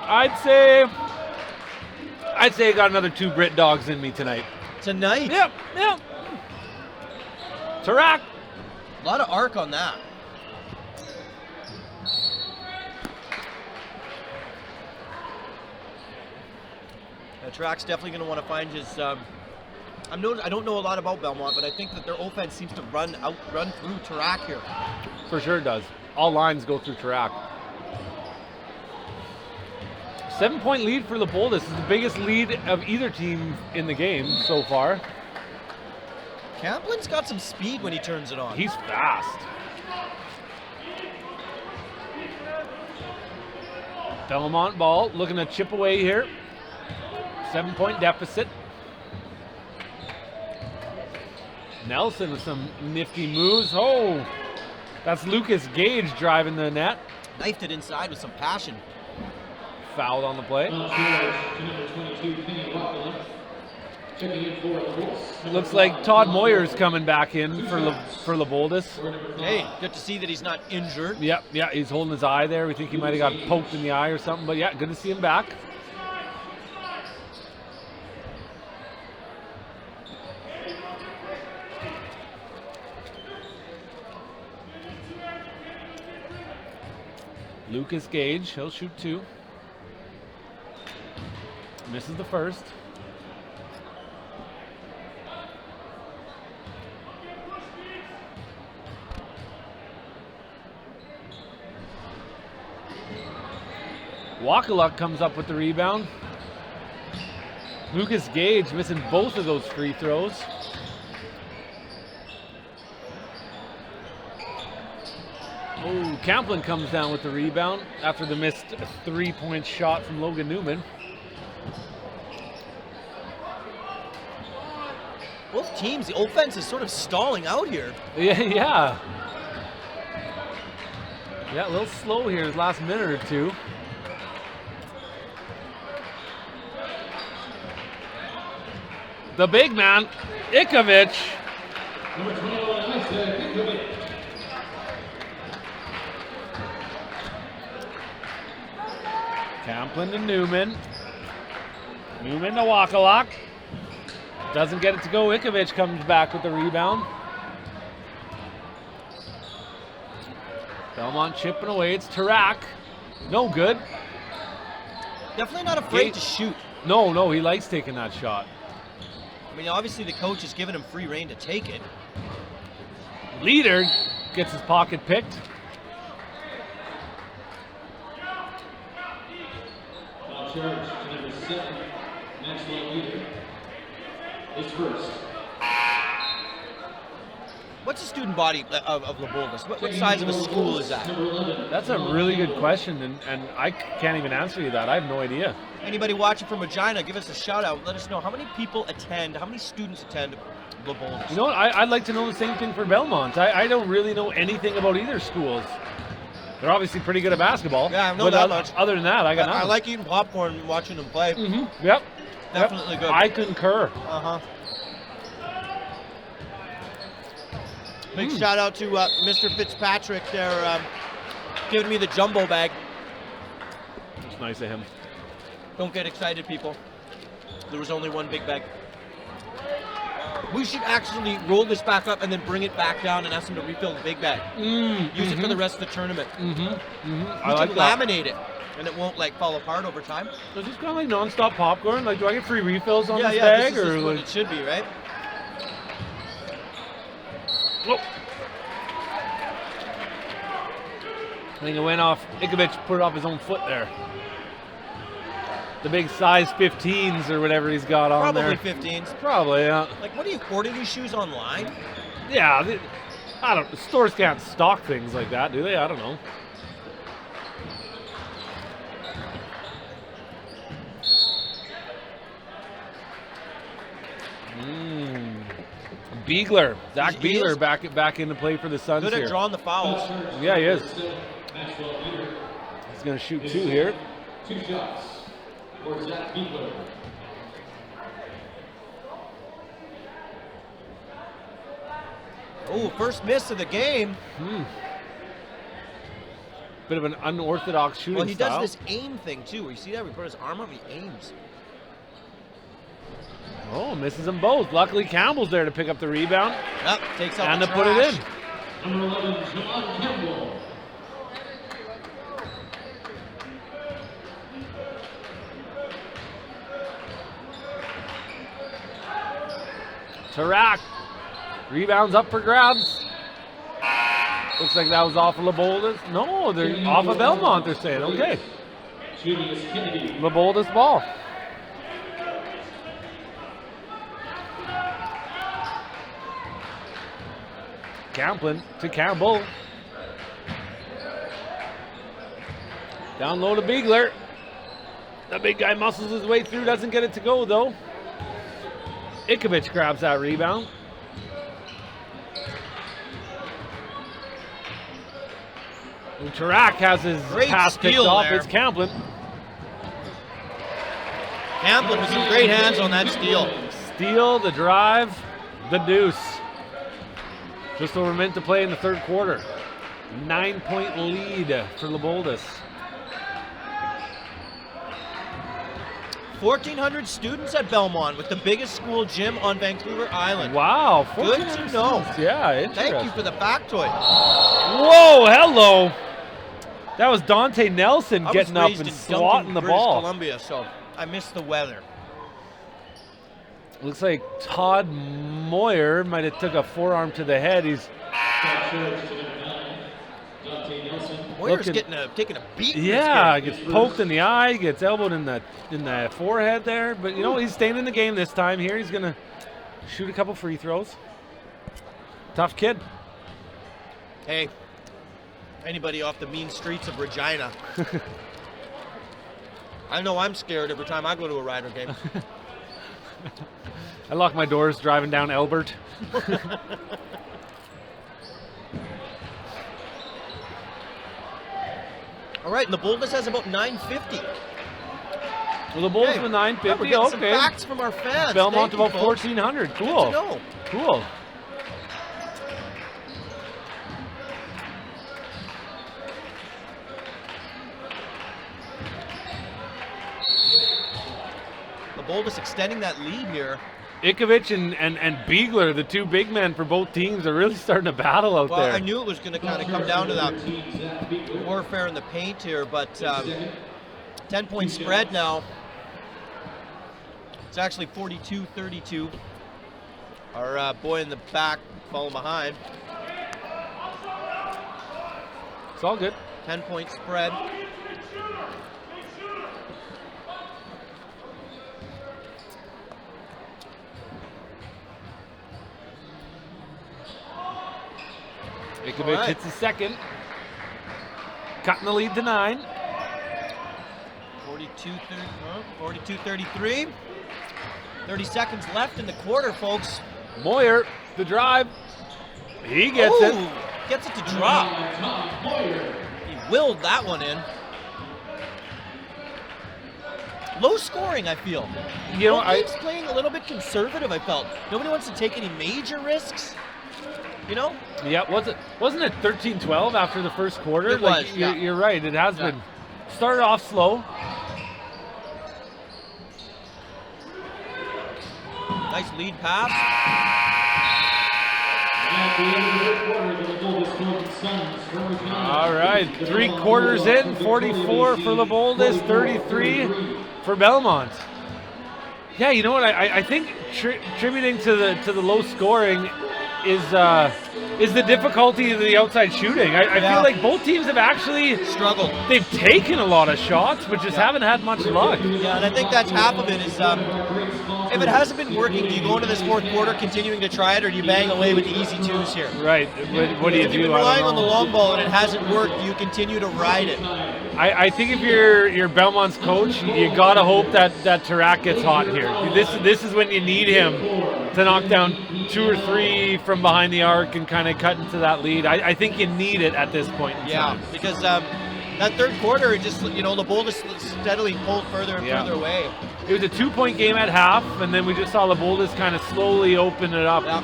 I'd say I got another 2 Brit dogs in me tonight. Tonight? Yep. Tarak. A lot of arc on that. Tarak's definitely going to want to find his... I don't know a lot about Belmont, but I think that their offense seems to run through Tarak here. For sure it does. All lines go through Tarak. 7-point lead for LeBoldus is the biggest lead of either team in the game so far. Camplin's got some speed when he turns it on. He's fast. Belmont ball, looking to chip away here. 7-point deficit. Nelson with some nifty moves. Oh, that's Lucas Gage driving the net. Knifed it inside with some passion. Fouled on the play. Foul charge to number 22, Kenny Rockland. Checking in for LeBoldus. Looks like Todd Moyer's coming back in for LeBoldus. Hey, good to see that he's not injured. Yeah, he's holding his eye there. We think he might have got poked in the eye or something, but yeah, good to see him back. Lucas Gage, he'll shoot 2. Misses the first. Wakaluk comes up with the rebound. Lucas Gage missing both of those free throws. Oh, Camplin comes down with the rebound after the missed 3-point shot from Logan Newman. Both teams, the offense is sort of stalling out here. Yeah, a little slow here his last minute or two. The big man, Ikovic. Number 21, Ikovic. Camplin to Newman. Newman to Wakaluk. Doesn't get it to go. Ikovic comes back with the rebound. Belmont chipping away. It's Tarak. No good. Definitely not afraid Gage. to shoot. No, he likes taking that shot. I mean, obviously the coach has given him free rein to take it. Leader gets his pocket picked. Foul charge to number 7, Maxwell Leader. His first. What's the student body of LeBoldus? What size of a school is that? Number 11. That's a really good question, and I can't even answer you that. I have no idea. Anybody watching from Regina, give us a shout out. Let us know how many people attend, how many students attend LeBoldus. You know what? I'd like to know the same thing for Belmont. I don't really know anything about either schools. They're obviously pretty good at basketball. Yeah, I know but that much. Other than that, I got nothing. I like eating popcorn and watching them play. Mm-hmm. Yep. Definitely good. I concur. Big shout out to Mr. Fitzpatrick there giving me the jumbo bag. It's nice of him. Don't get excited, people. There was only one big bag. We should actually roll this back up and then bring it back down and ask them to refill the big bag. Use it for the rest of the tournament. We I like can that. laminate it, and it won't like fall apart over time. Is this kind of like non-stop popcorn? Like, do I get free refills on this Yeah, bag? this or is what like, it should be, right? oh. I think it went off. Ikovic put it off his own foot there. The big size 15s or whatever he's got on Probably there. 15s. Probably, yeah. Like, what do you order these shoes online? Yeah, I don't. Stores can't stock things like that, do they? I don't know. Beagler, Zach He is Beagler back into play for the Suns good here. at drawing the fouls. Yeah, he is. Maxwell Peter. He's going to shoot 2 here. 2 shots for Zach Beagler. Oh, first miss of the game. Bit of an unorthodox shooting Well, he style. does this aim thing too. Where you see that? We put his arm up, he aims. Oh, misses them both. Luckily, Campbell's there to pick up the rebound Yep, takes out and the to put it in. trash. Number 11, John Campbell. Tarak. Rebounds up for grabs. Looks like that was off of LeBoldus. No, they're off of Belmont, they're saying. Okay. Julius Kennedy. LeBoldus ball. Camplin to Campbell. Down low to Beagler. The big guy muscles his way through, doesn't get it to go though. Ikovic grabs that rebound. And Tarak has his Great pass picked steal off. there. It's Camplin. Hamplin with some great hands on that steal. Steal, the drive, the deuce. Just what we're meant to play in the third quarter. 9-point lead for LeBoldus. 1,400 students at Belmont with the biggest school gym on Vancouver Island. Wow. Good 14 to know. students. Yeah, interesting. Thank you for the factoid. Whoa, hello. That was Dante Nelson getting up raised and in swatting Duncan, the British ball. Columbia, so I missed the weather. Looks like Todd Moyer might have took a forearm to the head. He's Top charge to number 9, Dante Nelson. Moyer's Looking- taking a beat. in this yeah, game. gets poked in the eye, gets elbowed in the forehead there. But you know he's staying in the game this time. Here he's gonna shoot a couple free throws. Tough kid. Hey, anybody off the mean streets of Regina? I know I'm scared every time I go to a Rider game. I lock my doors driving down Albert. All right, and the LeBoldus has about 950. Well, the Bulls Okay. with Yeah, we're 950. getting some Okay. facts from our fans. Belmont Thank you, about folks. 1,400. Good Cool. to know. Cool. The LeBoldus extending that lead here. Ikovic and Beagler, the two big men for both teams, are really starting to battle out Well, there. I knew it was going to kind of come down to that 13, Zach Beagler. warfare in the paint here, but 10-point Two spread shots. now. It's actually 42-32. Our boy in the back falling behind. It's all good. 10-point spread. Ikovic All right. hits his second. Cutting the lead to 9. 42-33. 30 seconds left in the quarter, folks. Moyer, the drive. He gets Ooh, it. Gets it to drop. Tom Moyer. He willed that one in. Low scoring, I feel. You know, Both teams playing a little bit conservative, I felt. Nobody wants to take any major risks. You know? Yeah, wasn't it 13-12 after the first quarter? It Like, was, you're, yeah. you're right. It has Yeah. been. Started off slow. Nice lead pass. At the end of the third quarter, the LeBoldus Golden Suns firmly All right, 3 quarters in, 44 for LeBoldus, 33 for Belmont. Yeah, you know what? I think attributing to the low scoring is the difficulty of the outside shooting. I feel like both teams have actually Struggled. They've taken a lot of shots, but just haven't had much luck. Yeah, and I think that's half of it is if it hasn't been working, do you go into this fourth quarter continuing to try it, or do you bang away with the easy twos here? Right. What do you If do? you've been I relying don't on the know. long ball and it hasn't worked, you continue to ride it. I think if you're Belmont's coach, you gotta hope that Tarak gets hot here. This is when you need him to knock down 2 or 3 from behind the arc and kind of cut into that lead. I think you need it at this point in time. Because that third quarter, it just LeBoldus steadily pulled further and further away. It was a 2-point game at half, and then we just saw LeBoldus kind of slowly open it up. Yeah.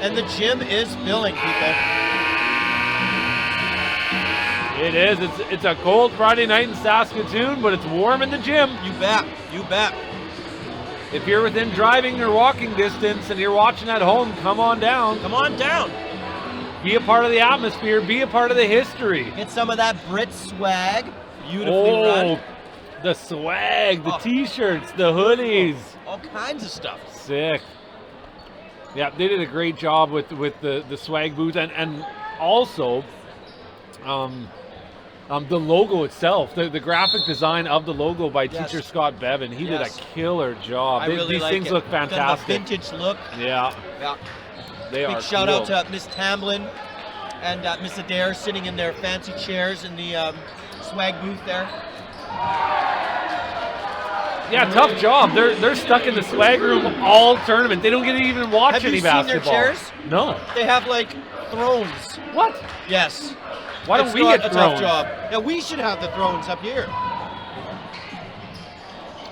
And the gym is filling, people. It is. It's a cold Friday night in Saskatoon, but it's warm in the gym. You bet. You bet. If you're within driving or walking distance and you're watching at home, come on down. Come on down. Be a part of the atmosphere. Be a part of the history. Get some of that BRIT swag. Beautifully run. The swag, the T-shirts, the hoodies. All kinds of stuff. Sick. Yeah, they did a great job with the swag booth and also the logo itself, the graphic design of the logo by teacher Scott Bevan. He did a killer job. I really These like things it. look fantastic. Kind of a vintage look. Yeah. Yeah. They are Big shout cool. out to Miss Tamblin and Miss Adair sitting in their fancy chairs in the swag booth there. Yeah, tough job. They're stuck in the swag room all tournament. They don't get to even watch Have any you seen basketball. their chairs? No. They have like thrones. What? Yes. Why don't It's we not get a tough thrones? job. Yeah, we should have the thrones up here.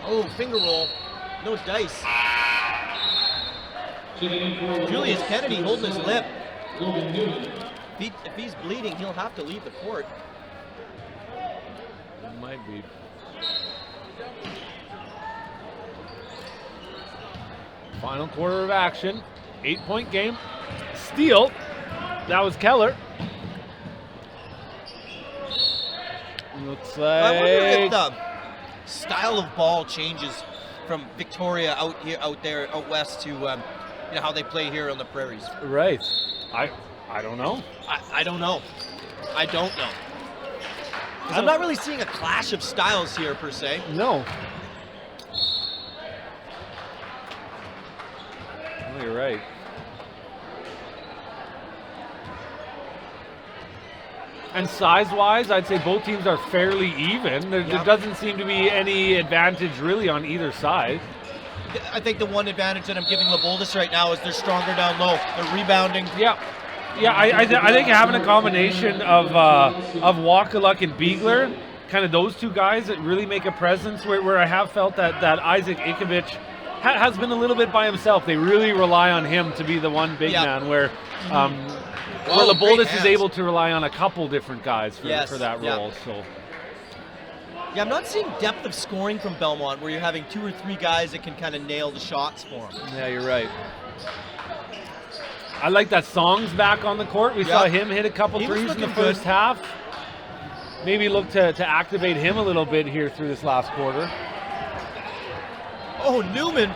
Oh, finger roll. No dice. Julius Kennedy holding his lip. If he's bleeding, he'll have to leave the court. It might be. Final quarter of action. 8-point game. Steal. That was Keller. Looks like. I wonder if the style of ball changes from Victoria out there, out west to how they play here on the prairies. Right. I don't know. I don't know. I don't know. Because I'm not really seeing a clash of styles here per se. No. Oh, you're right. And size-wise, I'd say both teams are fairly even. There doesn't seem to be any advantage really on either side. I think the one advantage that I'm giving LeBoldus right now is they're stronger down low. They're rebounding. Yeah. Yeah, I think having a combination of Wakaluk and Beegler, kind of those two guys that really make a presence where I have felt that Isaac Ikovic has been a little bit by himself. They really rely on him to be the one big man where LeBoldus is able to rely on a couple different guys for that role. So. Yeah, I'm not seeing depth of scoring from Belmont where you're having 2 or 3 guys that can kind of nail the shots for them. Yeah, you're right. I like that Song's back on the court. We saw him hit a couple threes in the first half. Maybe look to activate him a little bit here through this last quarter. Oh, Newman.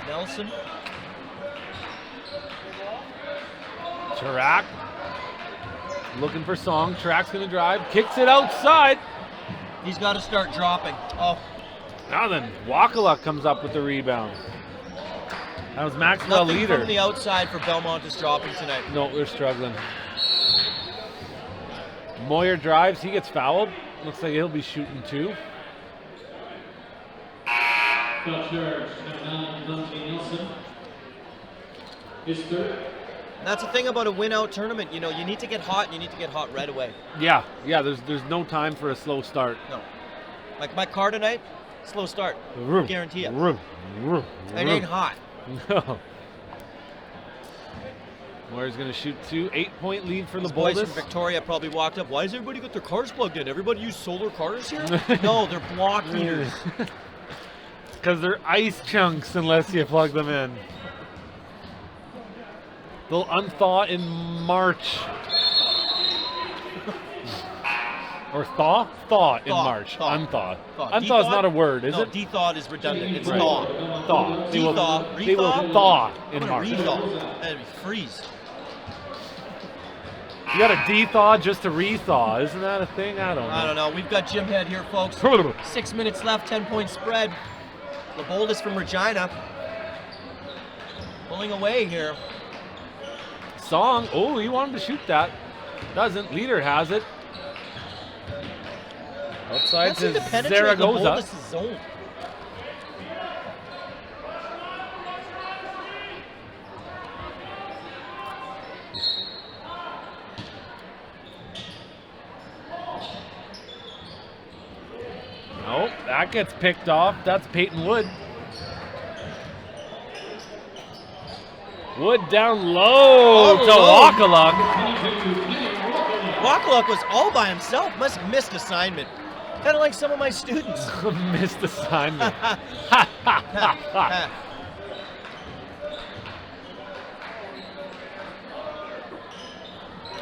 Nelson. Tarak looking for Song. Tarak's going to drive. Kicks it outside. He's got to start dropping. Oh. Now then, Wakaluk comes up with the rebound. That was Maxwell Nothing leader. from the outside for Belmont is dropping tonight. No, they're struggling. Moyer drives. He gets fouled. Looks like he'll be shooting 2. Foul charge, number 9, Dante Nelson. His third. And that's the thing about a win-out tournament. You need to get hot, and you need to get hot right away. Yeah. There's no time for a slow start. No. Like my car tonight, slow start. Guarantee it. It ain't hot. No. Moyer's going to shoot 2. 8-point lead for These boys LeBoldus. from Victoria probably walked up. Why does everybody got their cars plugged in? Everybody use solar cars here? No, they're block heaters. Because they're ice chunks unless you plug them in. They'll unthaw in March. Or thaw? Thaw in March. Unthaw. Unthaw is not a word, is it? Dethawed is redundant. It's Right. thaw. Thaw. They will Rethaw? thaw in I'm March. gonna rethaw. That'd be freeze. You got a de-thaw just to re-thaw. Isn't that a thing? I don't know. I don't know. We've got Jim Head here, folks. 6 minutes left, 10-point spread. LeBoldus from Regina. Pulling away here. Song. Oh, he wanted to shoot that. Doesn't. Leader has it. Outside That's to to penetrate Zaragoza. LeBoldus' zone. Nope, that gets picked off. That's Peyton Wood. Wood down low to Wakaluk. Wakaluk was all by himself. Must have missed assignment. Kind of like some of my students. Missed assignment.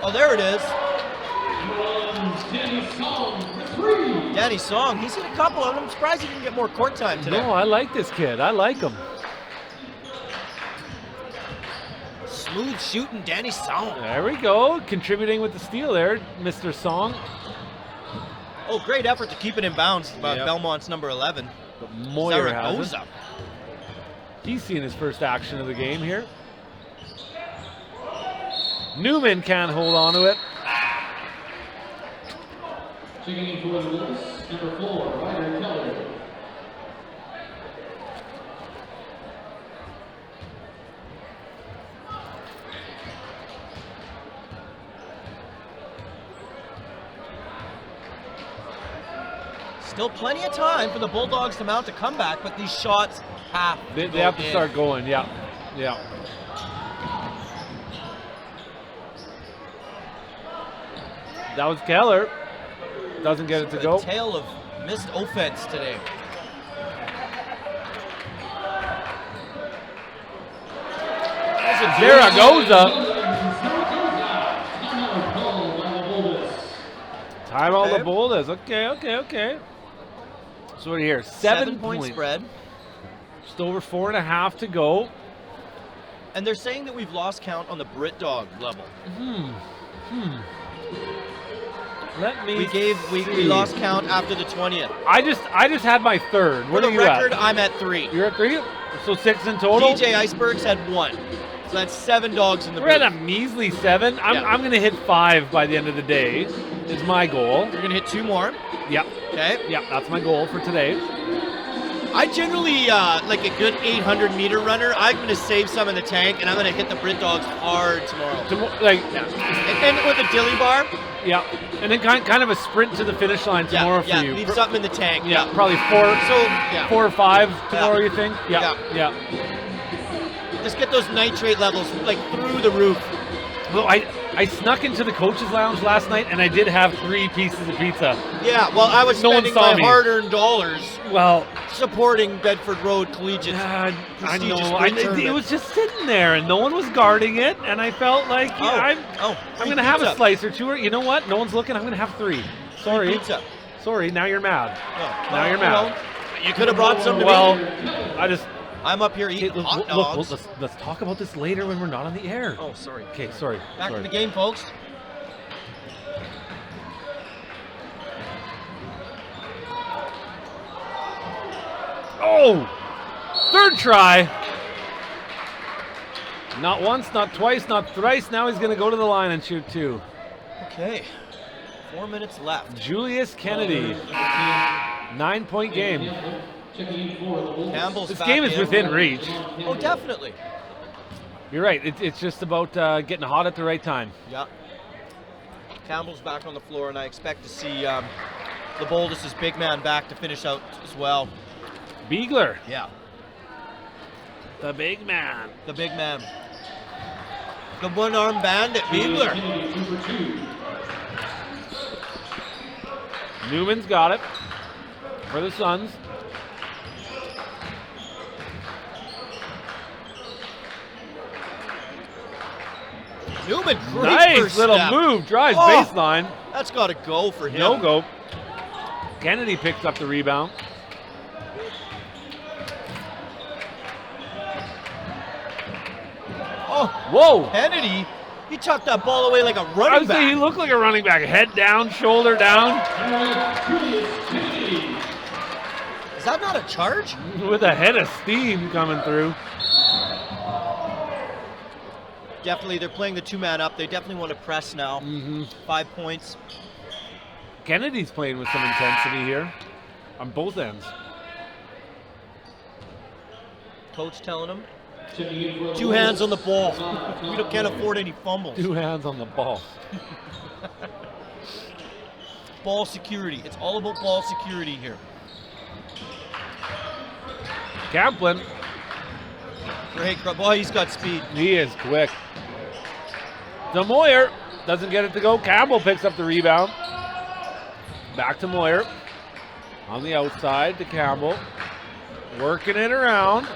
Oh, there it is. Danny Song. He's hit a couple of them. I'm surprised he didn't get more court time today. No, I like this kid. I like him. Smooth shooting Danny Song. There we go. Contributing with the steal there, Mr. Song. Oh, great effort to keep it in bounds by Yep. Belmont's number 11. But Moyer has it. Zaragoza. He's seen his first action of the game here. Newman can't hold on to it. Checking in for LeBoldus, number 4, Ryder Keller. Still plenty of time for the Bulldogs to mount a comeback, but these shots have to They have to start going, yeah. Yeah. That was Keller. Doesn't get it to go. A tale of missed offense today. Zaragoza. Timeout LeBoldus. Okay. So we're here. 7 point points. spread. Just over 4.5 to go. And they're saying that we've lost count on the BRIT dog level. Let me. We lost count after the 20th. I just had my third. For What the are you record, at? I'm at 3. You're at 3. So 6 in total. DJ Icebergs had 1. So that's 7 dogs in the We're at booth. a measly 7. Yeah. I'm going to hit 5 by the end of the day. Is my goal. You're gonna hit 2 more. Yep. Okay. Yep. That's my goal for today. I generally like a good 800-meter runner. I'm gonna save some in the tank, and I'm gonna hit the BRIT dogs hard tomorrow. And with a dilly bar. Yeah. And then kind of a sprint to the finish line tomorrow for you. Leave something in the tank. Yeah, probably 4 or 5 tomorrow. You think? Yeah. Just get those nitrate levels like through the roof. Well, I snuck into the coach's lounge last night, and I did have 3 pieces of pizza. Yeah, well, I was No one spending saw my me. hard-earned dollars Well, supporting Bedford Road Collegiate. I prestigious know. BRIT It tournament. was just sitting there, and no one was guarding it, and I felt like I'm going to have a slice or 2. Or you know what? No one's looking. I'm going to have 3. Sorry. Pizza. Sorry. Now you're mad. Oh, Now you're you mad. know, you could have brought some to Well, me. I'm up here eating hot dogs. Let's talk about this later when we're not on the air. Oh, sorry. Okay, sorry. Back to the game, folks. Oh! Third try. Not once, not twice, not thrice. Now he's going to go to the line and shoot 2. Okay. 4 minutes left. Julius Kennedy. 9-point game. Campbell's This back game is in. within reach. Oh, definitely. You're right. It's just about getting hot at the right time. Yeah. Campbell's back on the floor, and I expect to see LeBoldus is big man back to finish out as well. Beagler, Yeah, the big man. the big man. The one-armed bandit, Beagler. Kennedy, 2 for 2. Newman's got it for the Suns. Newman, great Nice first little step. move, drives Oh. baseline. That's got to go for him. No go. Kennedy picks up the rebound. Oh, Whoa! Kennedy, he tucked that ball away like a I running would say he back. looked like a running back. Head down, shoulder down, Kennedy. Is that not a charge? with a head of steam coming through. Definitely, they're playing the two-man up. They definitely want to press now. 5 points. Kennedy's playing with some intensity here on both ends. Coach telling him, Checking in for 2 hands on the ball. We can't afford any fumbles. 2 hands on the ball. Ball security. It's all about ball security here. Camplin, Great. Boy, he's got speed. he is quick. DeMoyer doesn't get it to go. Campbell picks up the rebound. Back to Moyer. On the outside to Campbell. Working it around.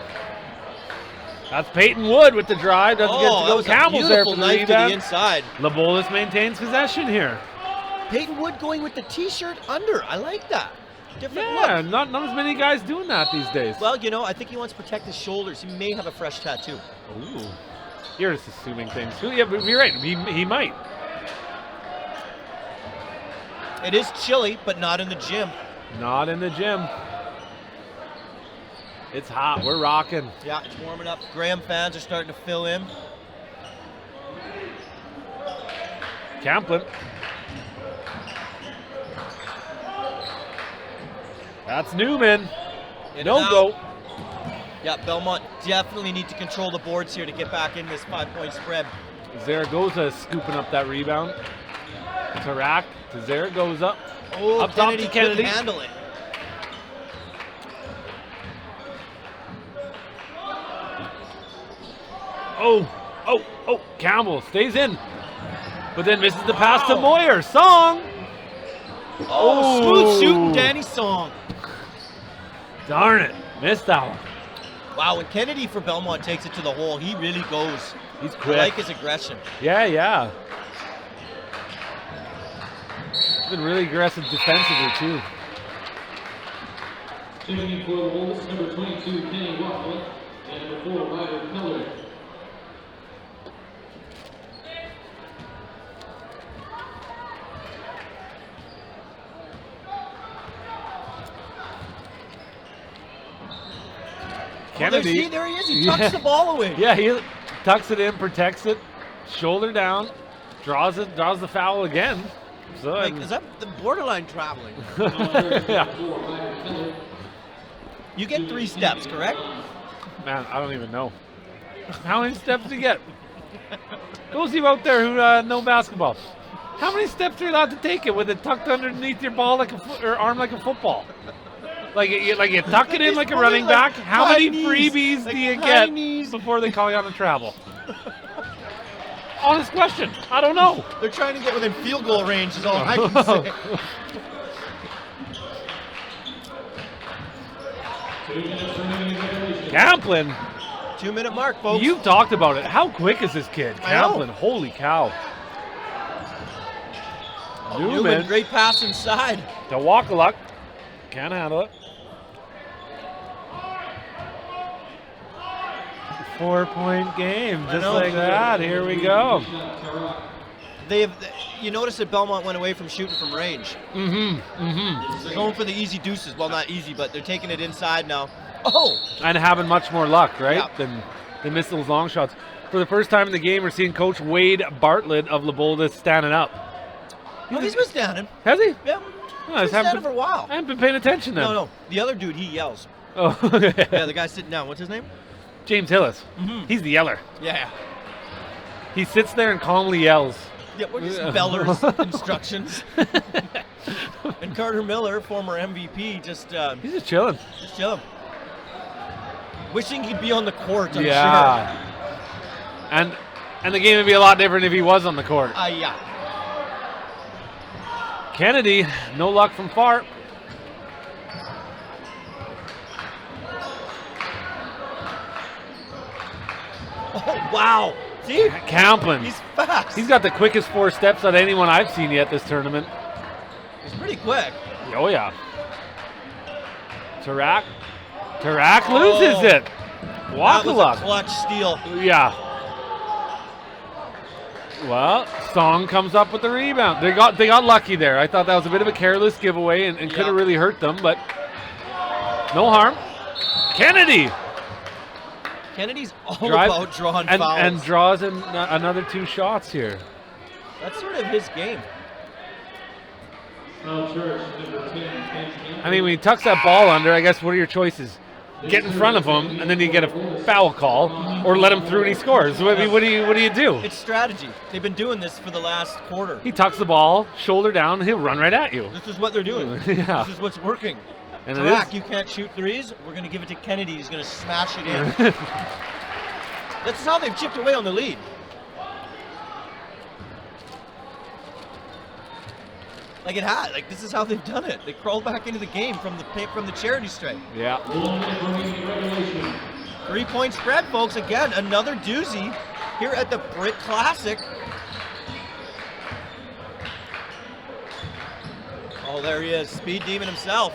That's Peyton Wood with the drive. Doesn't get Oh, to that go. was a Campbell's there beautiful for the knife to the rebound. inside. LeBoldus maintains possession here. Peyton Wood going with the T-shirt under. I like that. Different Yeah, look. not as many guys doing that these days. Well, you know, I think he wants to protect his shoulders. He may have a fresh tattoo. Ooh. You're just assuming things. Yeah, but you're right. He might. It is chilly, but not in the gym. Not in the gym. It's hot. We're rocking. Yeah, it's warming up. Graham fans are starting to fill in. Camplin. That's Newman. In No and out. go. Yeah, Belmont definitely need to control the boards here to get back in this 5-point spread. Zaragoza is scooping up that rebound. Tarak to Zaragoza. Oh, Up top Kennedy to Kennedy. couldn't handle it. Oh, Campbell stays in. But then misses the pass to Moyer. Song. Oh, smooth shooting, Danny Song. Darn it. Missed that one. Wow, when Kennedy for Belmont takes it to the hole, he really goes. He's I quick. like his aggression. Yeah. He's been really aggressive defensively, too. Checking in for LeBoldus, number 22, Kenny Walker, and number 4, Ryder Miller. Kennedy. See, there he is. He tucks the ball away. Yeah, he tucks it in, protects it, shoulder down, draws the foul again. So Like, is that the borderline traveling? yeah. You get 3 steps, correct? Man, I don't even know. How many steps do you get? Those of you out there who know basketball, how many steps are you allowed to take it with it tucked underneath your ball like or arm like a football? Like you tuck it in He's like a pulling running like back. How high many knees, freebies like do you high get knees. before they call you on a travel? Honest question. I don't know. They're trying to get within field goal range is all I can say. Camplin, 2-minute mark, folks. you've talked about it. How quick is this kid? I know. Camplin, holy cow. Newman, great pass inside. To Wakaluk. Can't handle it. 4-point game, just like that. Here we go. You notice that Belmont went away from shooting from range. They're going for the easy deuces. Well, not easy, but they're taking it inside now. Oh! And having much more luck, right? Yeah. Than they miss those long shots. For the first time in the game, we're seeing Coach Wade Bartlett of LeBoldus standing up. Oh, he's been standing. Has he? Yeah. Oh, I He's haven't standing been- for a while. I haven't been paying attention then. No. The other dude, he yells. Oh, Yeah, the guy sitting down. What's his name? James Hillis. Mhm. He's the yeller. Yeah. He sits there and calmly yells. Yeah, we're just Beller's instructions. And Carter Miller, former MVP, just He's just chilling. Just chilling. Wishing he'd be on the court, I'm Yeah. sure. And the game would be a lot different if he was on the court. Yeah. Kennedy, no luck from far. Oh, wow. See? Camplin. He's fast. He's got the quickest 4 steps out of anyone I've seen yet this tournament. He's pretty quick. Oh, yeah. Tarak loses it. That Walk was luck. a clutch steal. Yeah. Well, Song comes up with the rebound. They got lucky there. I thought that was a bit of a careless giveaway and could have really hurt them, but no harm. Kennedy's all about drawing fouls. And draws in another 2 shots here. That's sort of his game. I mean, when he tucks that ball under, I guess what are your choices? Get in front of him, and then you get a foul call, or let him through and he scores. What do you do? It's strategy. They've been doing this for the last quarter. He tucks the ball, shoulder down, and he'll run right at you. This is what they're doing. Yeah. This is what's working. And Tarak, you can't shoot threes. We're going to give it to Kennedy. He's going to smash it in. That's how they've chipped away on the lead. Like this is how they've done it. They crawled back into the game from the charity strike. Yeah. 3-point spread, folks. Again, another doozy here at the BRIT Classic. Oh, there he is, Speed Demon himself.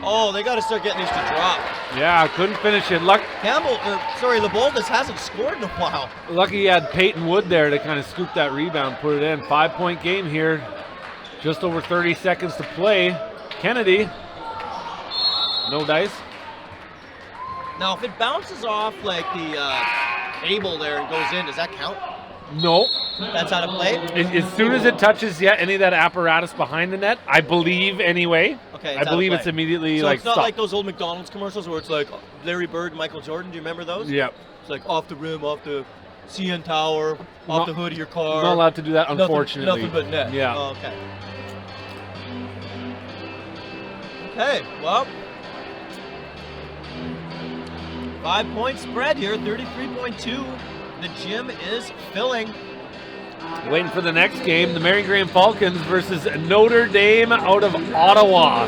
Oh, they got to start getting these to drop. Yeah, couldn't finish it. LeBoldus hasn't scored in a while. Lucky he had Peyton Wood there to kind of scoop that rebound, put it in. 5-point game here. Just over 30 seconds to play. Kennedy, no dice. Now, if it bounces off like the table there and goes in, does that count? No. That's out of play? As soon as it touches any of that apparatus behind the net, I believe anyway. Okay, I believe it's immediately so like it's not stop. like those old McDonald's commercials where it's like Larry Bird, Michael Jordan. Do you remember those? Yep. It's like off the rim, off the CN Tower, off the hood of your car. Not allowed to do that, unfortunately. Nothing but net. Yeah. Oh, okay. Okay, well, 5-point spread here, 33.2. The gym is filling. Waiting for the next game, the Mary Graham Falcons versus Notre Dame out of Ottawa.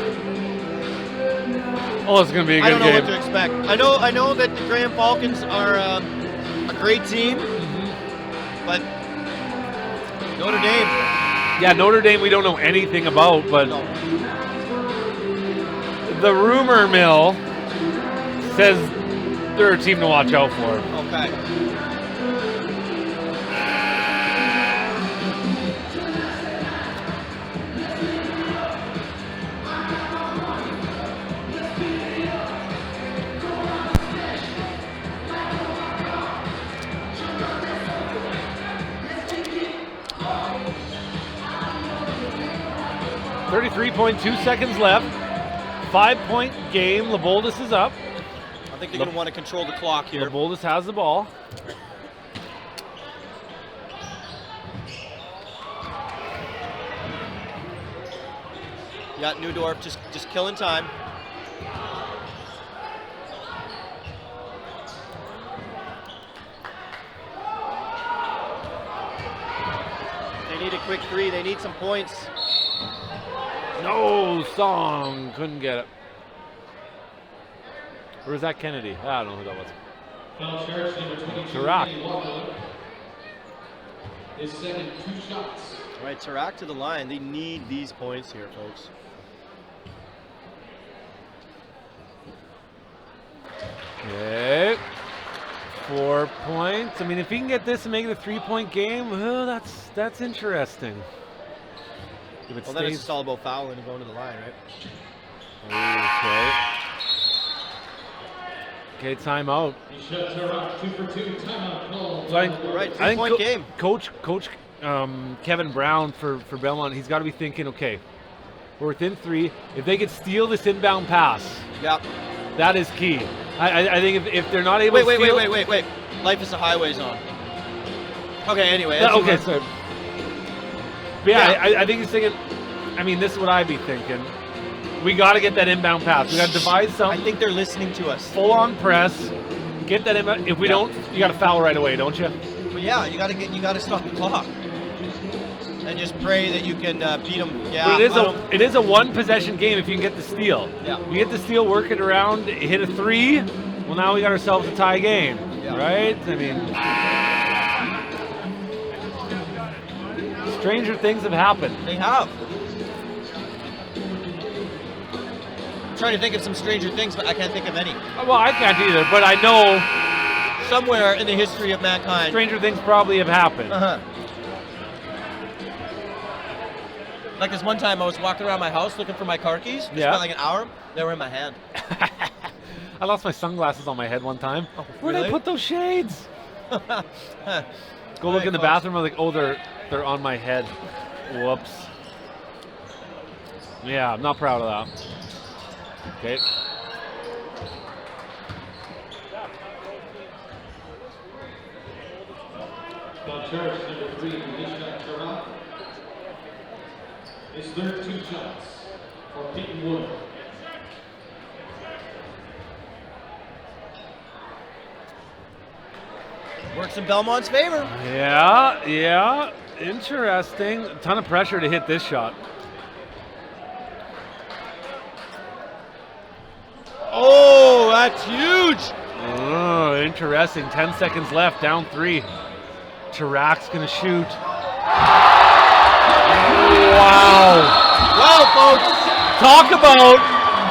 Oh, it's going to be a good game. I don't know what to expect. I know that the Graham Falcons are a great team, but Notre Dame. Yeah, Notre Dame we don't know anything about, but the rumor mill says they're a team to watch out for. Okay. .2 seconds left. 5-point game. LeBoldus is up. I think they're going to want to control the clock here. LeBoldus has the ball. You got Newdorf just killing time. They need a quick three. They need some points. No, Song couldn't get it. Or is that Kennedy? I don't know who that was. Tarak. His second 2 shots. All right, Tarak to the line. They need these points here, folks. Okay. 4 points. I mean, if he can get this and make it a 3-point game, well, that's interesting. If it Well, then it's just all about fouling and going to the line, Okay. right? Okay, timeout. He shut Tarak 2 for 2. Timeout call. So Right, 3-point game. Coach Kevin Brown for Belmont, he's got to be thinking, okay, we're within 3. If they could steal this inbound pass, Yep. that is key. I think if they're not able to steal... Wait. Life is a highway zone. Okay, anyway. Okay, so But I think he's thinking, I mean, this is what I'd be thinking. We got to get that inbound pass. We got to devise I something. think they're listening to us. Full on press. Get that inbound. If we don't, you got to foul right away, don't you? But yeah, you got to stop the clock. And just pray that you can beat them. Yeah, But it is a one possession game if you can get the steal. Yeah. You get the steal, work it around, hit a 3. Well, now we got ourselves a tie game, right? I mean, stranger things have happened. They have. I'm trying to think of some stranger things, but I can't think of any. Well, I can't either, but I know Somewhere in the history of mankind. stranger things probably have happened. Uh-huh. Like this one time I was walking around my house looking for my car keys. Spent like an hour. They were in my hand. I lost my sunglasses on my head one time. Oh, Where'd I really? put those shades? Go look Right, in the folks. bathroom. I'm like, oh, they're on my head. Whoops. Yeah, I'm not proud of that. Okay. On charge number 3, Mishka Turok. His third 2 shots for Peyton Wood. Works in Belmont's favor. Yeah. Interesting. A ton of pressure to hit this shot. Oh, that's huge. Oh, interesting. 10 seconds left, down 3. Chirac's gonna shoot. Wow. Wow, folks. Talk about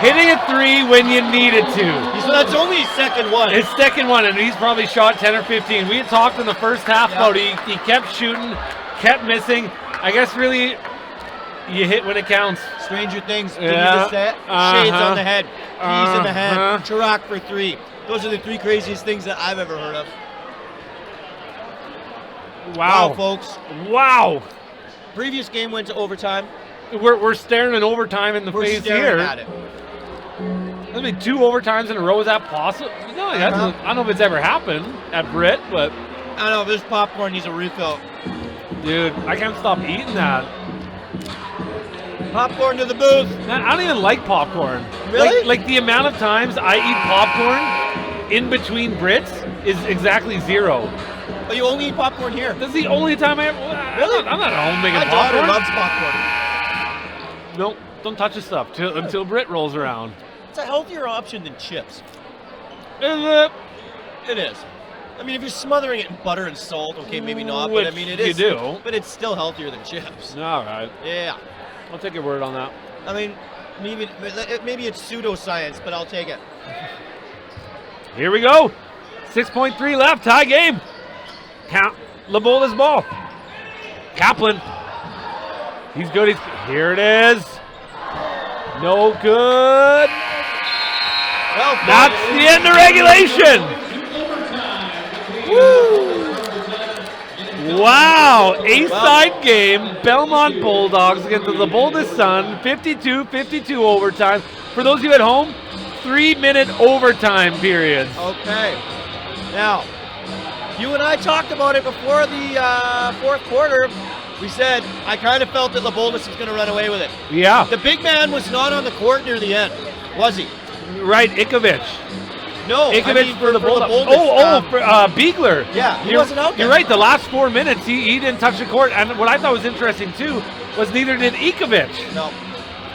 hitting a 3 when you needed to. So that's only his second one. His second one, and he's probably shot 10 or 15. We had talked in the first half about he kept shooting, kept missing. I guess really you hit when it counts. Stranger things. Did Yeah. you just say it? Shades on the head. Keys in the hand. Chirac for 3. Those are the 3 craziest things that I've ever heard of. Wow. Folks. Wow. Previous game went to overtime. We're staring an overtime in the We're face staring here. at it. I mean, 2 overtimes in a row, is that possible? No, I don't know if it's ever happened at BRIT, but I know, this popcorn needs a refill. dude, I can't stop eating that. Popcorn to the booth. Man, I don't even like popcorn. Really? Like the amount of times I eat popcorn in between Brits is exactly 0. But you only eat popcorn here. That's the only time I ever. Really? I'm not at home making My daughter popcorn. loves popcorn. No, don't touch the stuff until Brit rolls around. It's a healthier option than chips. Is it? It is. I mean, if you're smothering it in butter and salt, okay, maybe not. Which But I mean, it you is. do. But it's still healthier than chips. All right, Yeah. I'll take your word on that. I mean, maybe it's pseudoscience, but I'll take it. Here we go. 6.3 left, tie game. Count LeBoldus ball. Kaplan. He's good. Here it is. No good. Well, That's the end of regulation. Woo. Wow. A-side game. Belmont Bulldogs against the LeBoldus Sun. 52-52 overtime. For those of you at home, 3-minute overtime periods. Okay. Now, you and I talked about it before the fourth quarter. We said, I kind of felt that LeBoldus was going to run away with it. Yeah. The big man was not on the court near the end, was he? Right, Ikovic. No, Ikovic I mean, for the Bulldogs. LeBoldus, For Beegler. Yeah, he wasn't out there. You're right, the last 4 minutes, he didn't touch the court. And what I thought was interesting, too, was neither did Ikovic No.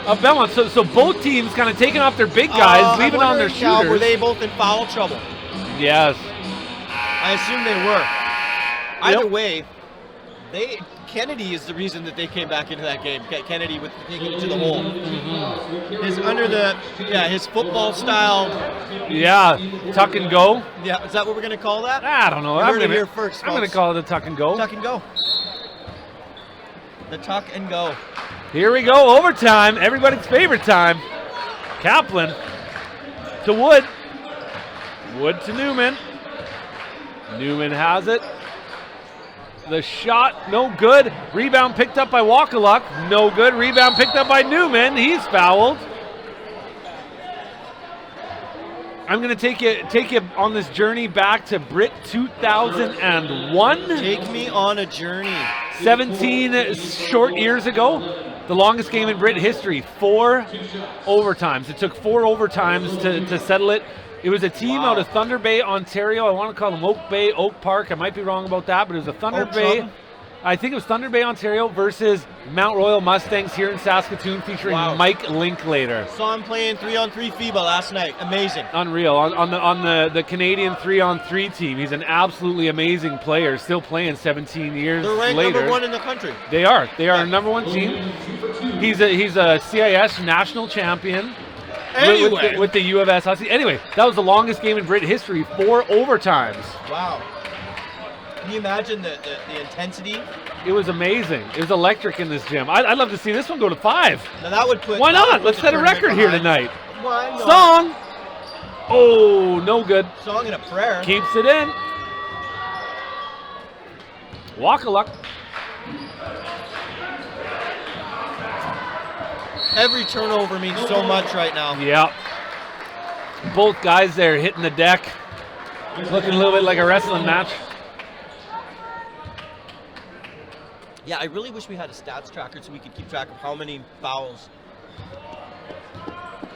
of Belmont. So both teams kind of taking off their big guys, leaving on their shooters. Were they both in foul trouble? Yes. I assume they were. Either way, Kennedy is the reason that they came back into that game. Kennedy with taking it to the hole. His football style. Yeah, tuck and go. Yeah, is that what we're gonna call that? I don't know. You I'm heard it gonna, here first, I'm gonna folks. call it a tuck and go. Tuck and go. The tuck and go. Here we go, overtime. Everybody's favorite time. Kaplan to Wood. Wood to Newman. Newman has it. The shot, no good. Rebound picked up by Wakaluk, no good. Rebound picked up by Newman, he's fouled. I'm gonna take you on this journey back to BRIT 2001. Take me on a journey. 17 short years ago, the longest game in BRIT history, 4 overtimes. It took 4 overtimes to settle it. It was a team out of Thunder Bay, Ontario. I want to call them Oak Park. I might be wrong about that, but it was a Thunder Bay. Something? I think it was Thunder Bay, Ontario versus Mount Royal Mustangs here in Saskatoon, featuring Mike Linklater. Saw him playing 3-on-3 FIBA last night. Amazing. Unreal. On the Canadian 3-on-3 team. He's an absolutely amazing player, still playing 17 years They're ranked later. number 1 in the country. They are. They are a number 1 team. He's a CIS national champion. Anyway. With the U of S Huskies. Anyway, that was the longest game in BRIT history, 4 overtimes. Wow. Can you imagine the intensity? It was amazing. It was electric in this gym. I'd love to see this one go to 5. Now that would put. Why that would not? put Let's the set a tournament record here behind. tonight. Why not? Song. Oh, no good. Song and a prayer. Keeps it in. Walk-a-luck. Every turnover means so much right now. Yeah. Both guys there hitting the deck. Looking a little bit like a wrestling match. Yeah, I really wish we had a stats tracker so we could keep track of how many fouls.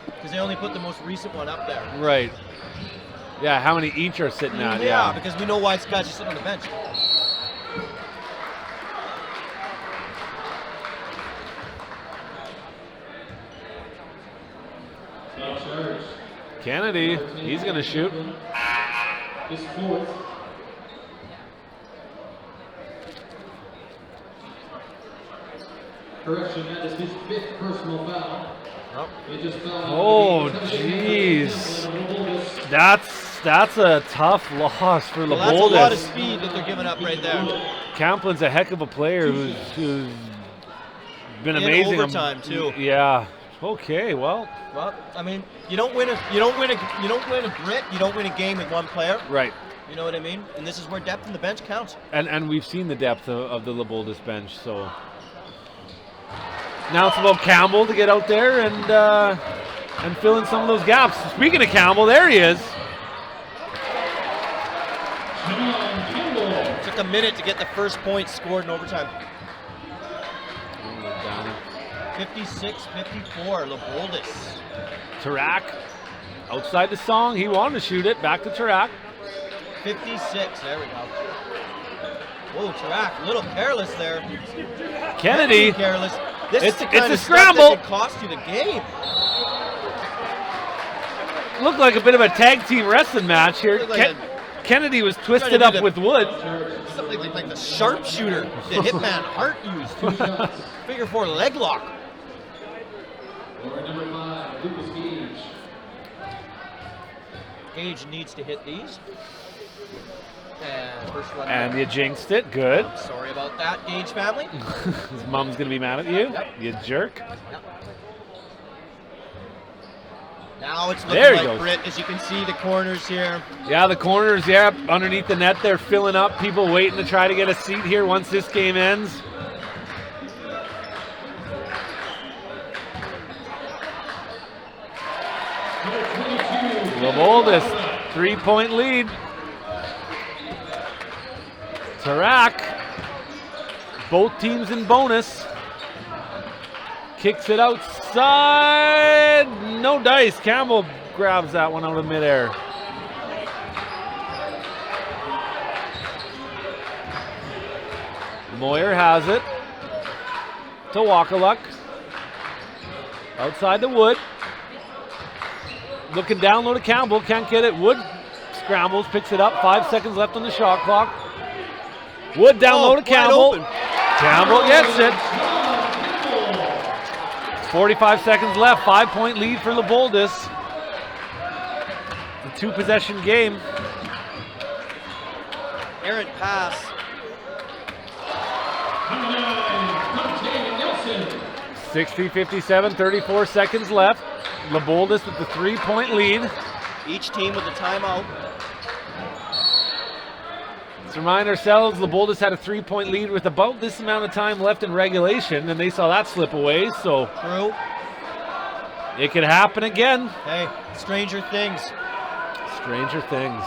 Because they only put the most recent one up there. Right. Yeah, how many each are sitting at? Yeah, because we know why guys are sitting on the bench. Kennedy, he's going to shoot. His 4th. Correction, that is his 5th personal foul. He just fell out. Oh, jeez. That's a tough loss for LeBoldus. Well, that's a lot of speed that they're giving up right there. Kamplin's a heck of a player who's been In amazing. overtime too. Yeah. Okay. Well. Well, I mean, you don't win a BRIT, you don't win a game with one player. Right. You know what I mean? And this is where depth in the bench counts. And we've seen the depth of the LeBoldus bench. So now it's about Campbell to get out there and fill in some of those gaps. Speaking of Campbell, there he is. Took a minute to get the first point scored in overtime. 56-54, LeBoldus. Tarak outside the song. He wanted to shoot it. Back to Tarak. 56, there we go. Whoa, Tarak, a little careless there. Kennedy. Careless. This It's is the a kind of scramble. stuff that can cost you the game. Looked like a bit of a tag team wrestling match here. Looked like Kennedy was twisted up with Wood. Something like the sharpshooter that Hitman Hart used. Figure 4 leg lock. Or number 5, Lucas Gage. Gage needs to hit these. And first one. And you jinxed it. Good. I'm sorry about that, Gage family. His mom's going to be mad at you. Yep. You jerk. Yep. Now it's There he looking like goes. BRIT, as you can see the corners here. Yeah, the corners, yeah, underneath the net they're filling up. People waiting to try to get a seat here once this game ends. LeBoldus, 3-point lead. Tarak, both teams in bonus. Kicks it outside. No dice. Campbell grabs that one out of midair. Moyer has it to Walkaluk. Outside the Wood. Looking down low to Campbell. Can't get it. Wood scrambles, picks it up. 5 seconds left on the shot clock. Wood down low to Campbell. Campbell gets it. 45 seconds left. 5-point lead for LeBoldus. It's a 2-possession game. Errant pass. 60-57, 34 seconds left. LeBoldus with the 3-point lead. Each team with a timeout. Let's remind ourselves, LeBoldus had a 3-point lead with about this amount of time left in regulation, and they saw that slip away, so True. it could happen again. Hey, stranger things. Stranger things.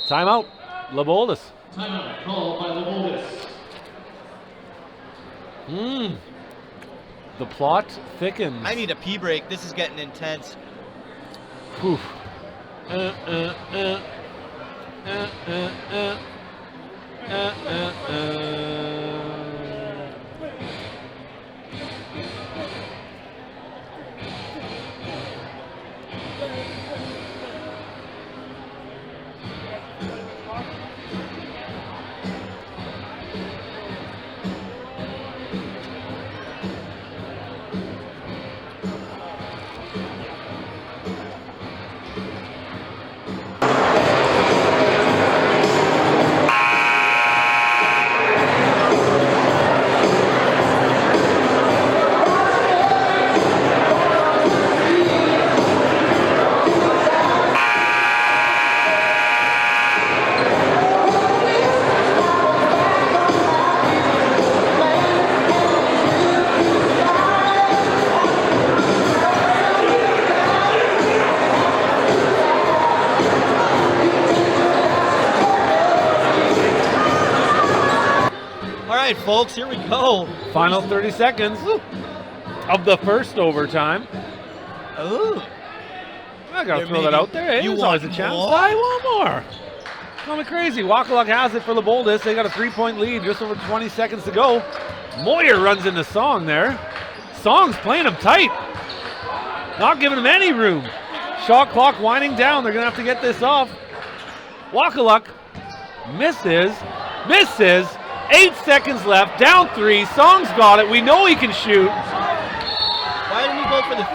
Timeout, LeBoldus. Timeout called by LeBoldus. The plot thickens. I need a pee break. This is getting intense. Oof. All right, folks, here we go. Final 30 seconds of the first overtime. Ooh. I gotta There throw may that be- out there. Hey, you there's always a want chance. more? I want more. Coming crazy. Wakaluk has it for LeBoldus. They got a 3-point lead. Just over 20 seconds to go. Moyer runs into Song there. Song's playing him tight. Not giving him any room. Shot clock winding down. They're gonna have to get this off. Wakaluk misses. 8 seconds left. Down 3. Song's got it. We know he can shoot. Why didn't he go for the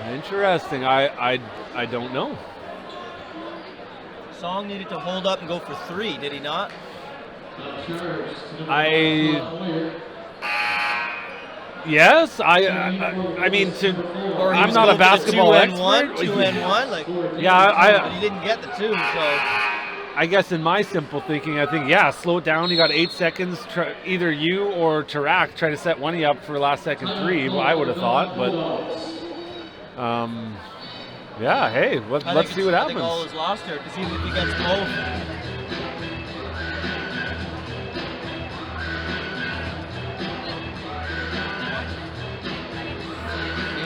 3? Interesting. I don't know. Song needed to hold up and go for 3, did he not? Yes, I mean, Or he I'm was not a going for the basketball 2 and expert. 1, 2 and 1, like. Yeah, But he didn't get the 2, so. I guess in my simple thinking, I think, yeah, slow it down. You got 8 seconds. Either you or Tarak try to set one of you up for last second 3. Well, I would have thought, but yeah, hey, let's see what I think all happens. is lost here, because even if he gets both.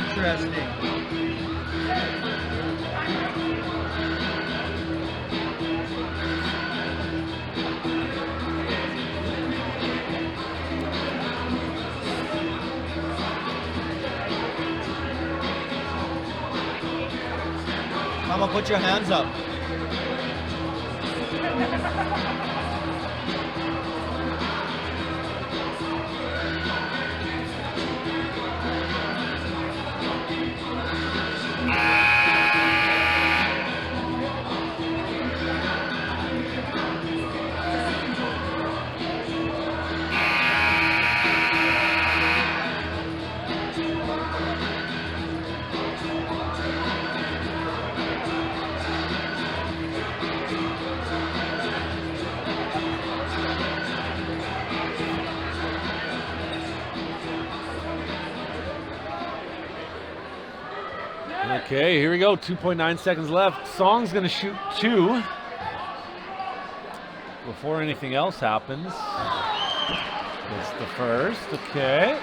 Interesting. Come on, put your hands up. Okay, here we go. 2.9 seconds left. Song's going to shoot 2 before anything else happens. It's the first. Okay.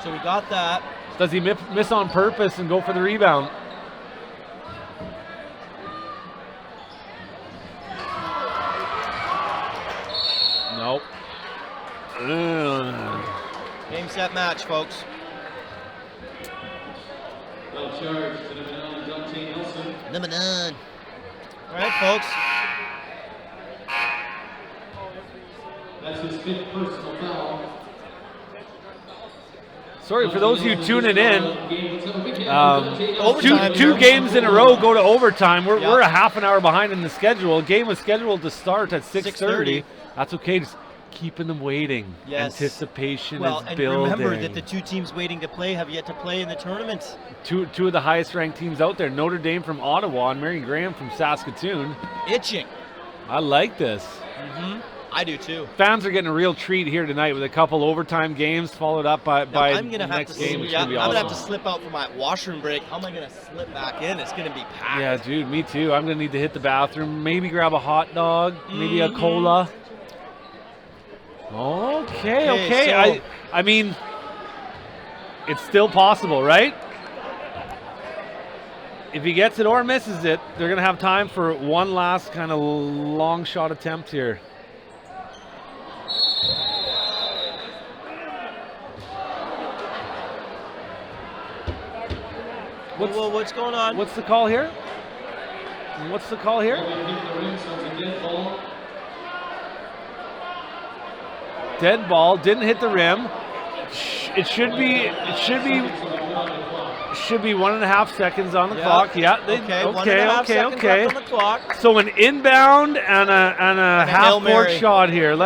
So we got that. Does he miss on purpose and go for the rebound? Nope. Game, set, match, folks. Foul charge to number 9, Dante Nelson. Number 9. All right, folks. That's his 5th personal foul. Sorry, for those of you tuning in, Overtime two here. games in a row go to overtime. We're Yep. a half an hour behind in the schedule. A game was scheduled to start at 6:30. 6:30. That's okay, just keeping them waiting. Yes. Anticipation Well, is and building. remember that the 2 teams waiting to play have yet to play in the tournament. Two of the highest ranked teams out there, Notre Dame from Ottawa and Marion Graham from Saskatoon. Itching. I like this. I do too. Fans are getting a real treat here tonight with a couple overtime games followed up by I'm gonna the have next to. game. Which Yeah, is gonna be I'm awesome. gonna have to slip out for my washroom break. How am I gonna slip back in? It's gonna be packed. Yeah, dude, me too. I'm gonna need to hit the bathroom, maybe grab a hot dog, maybe a cola. Okay. so- I mean, it's still possible, right? If he gets it or misses it, they're going to have time for one last kind of long shot attempt here. What's going on? What's the call here? What's the call here? Dead ball, didn't hit the rim. It should be 1.5 seconds on the clock. Yeah. Okay. 1.5 seconds left on the clock. So an inbound and a half court shot here.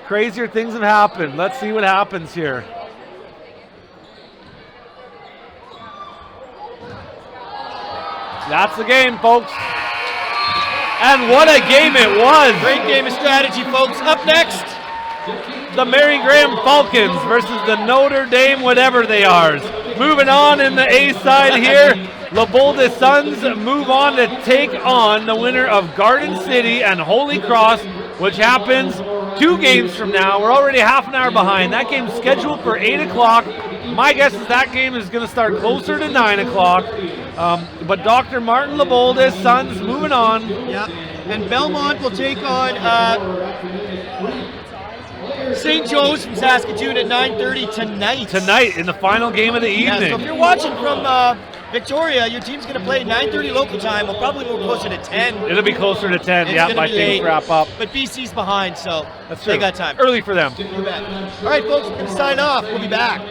Crazier things have happened. Let's see what happens here. That's the game, folks. And what a game it was. Great game of strategy, folks. Up next, the Mary Graham Falcons versus the Notre Dame whatever they are. Moving on in the A side here, LeBoldus Suns move on to take on the winner of Garden City and Holy Cross, which happens 2 games from now. We're already half an hour behind. That game's scheduled for 8 o'clock. My guess is that game is going to start closer to 9 o'clock. But Dr. Martin LeBoldus, Suns moving on. Yeah, and Belmont will take on St. Joe's from Saskatoon at 9:30 tonight. Tonight, in the final game of the evening. Yeah, so if you're watching from Victoria, your team's going to play 9:30 local time. We'll probably move closer to 10. It'll be closer to 10, yeah, by things wrap up. But BC's behind, so that's true. They got time. Early for them. You bet. All right, folks, we're going to sign off. We'll be back.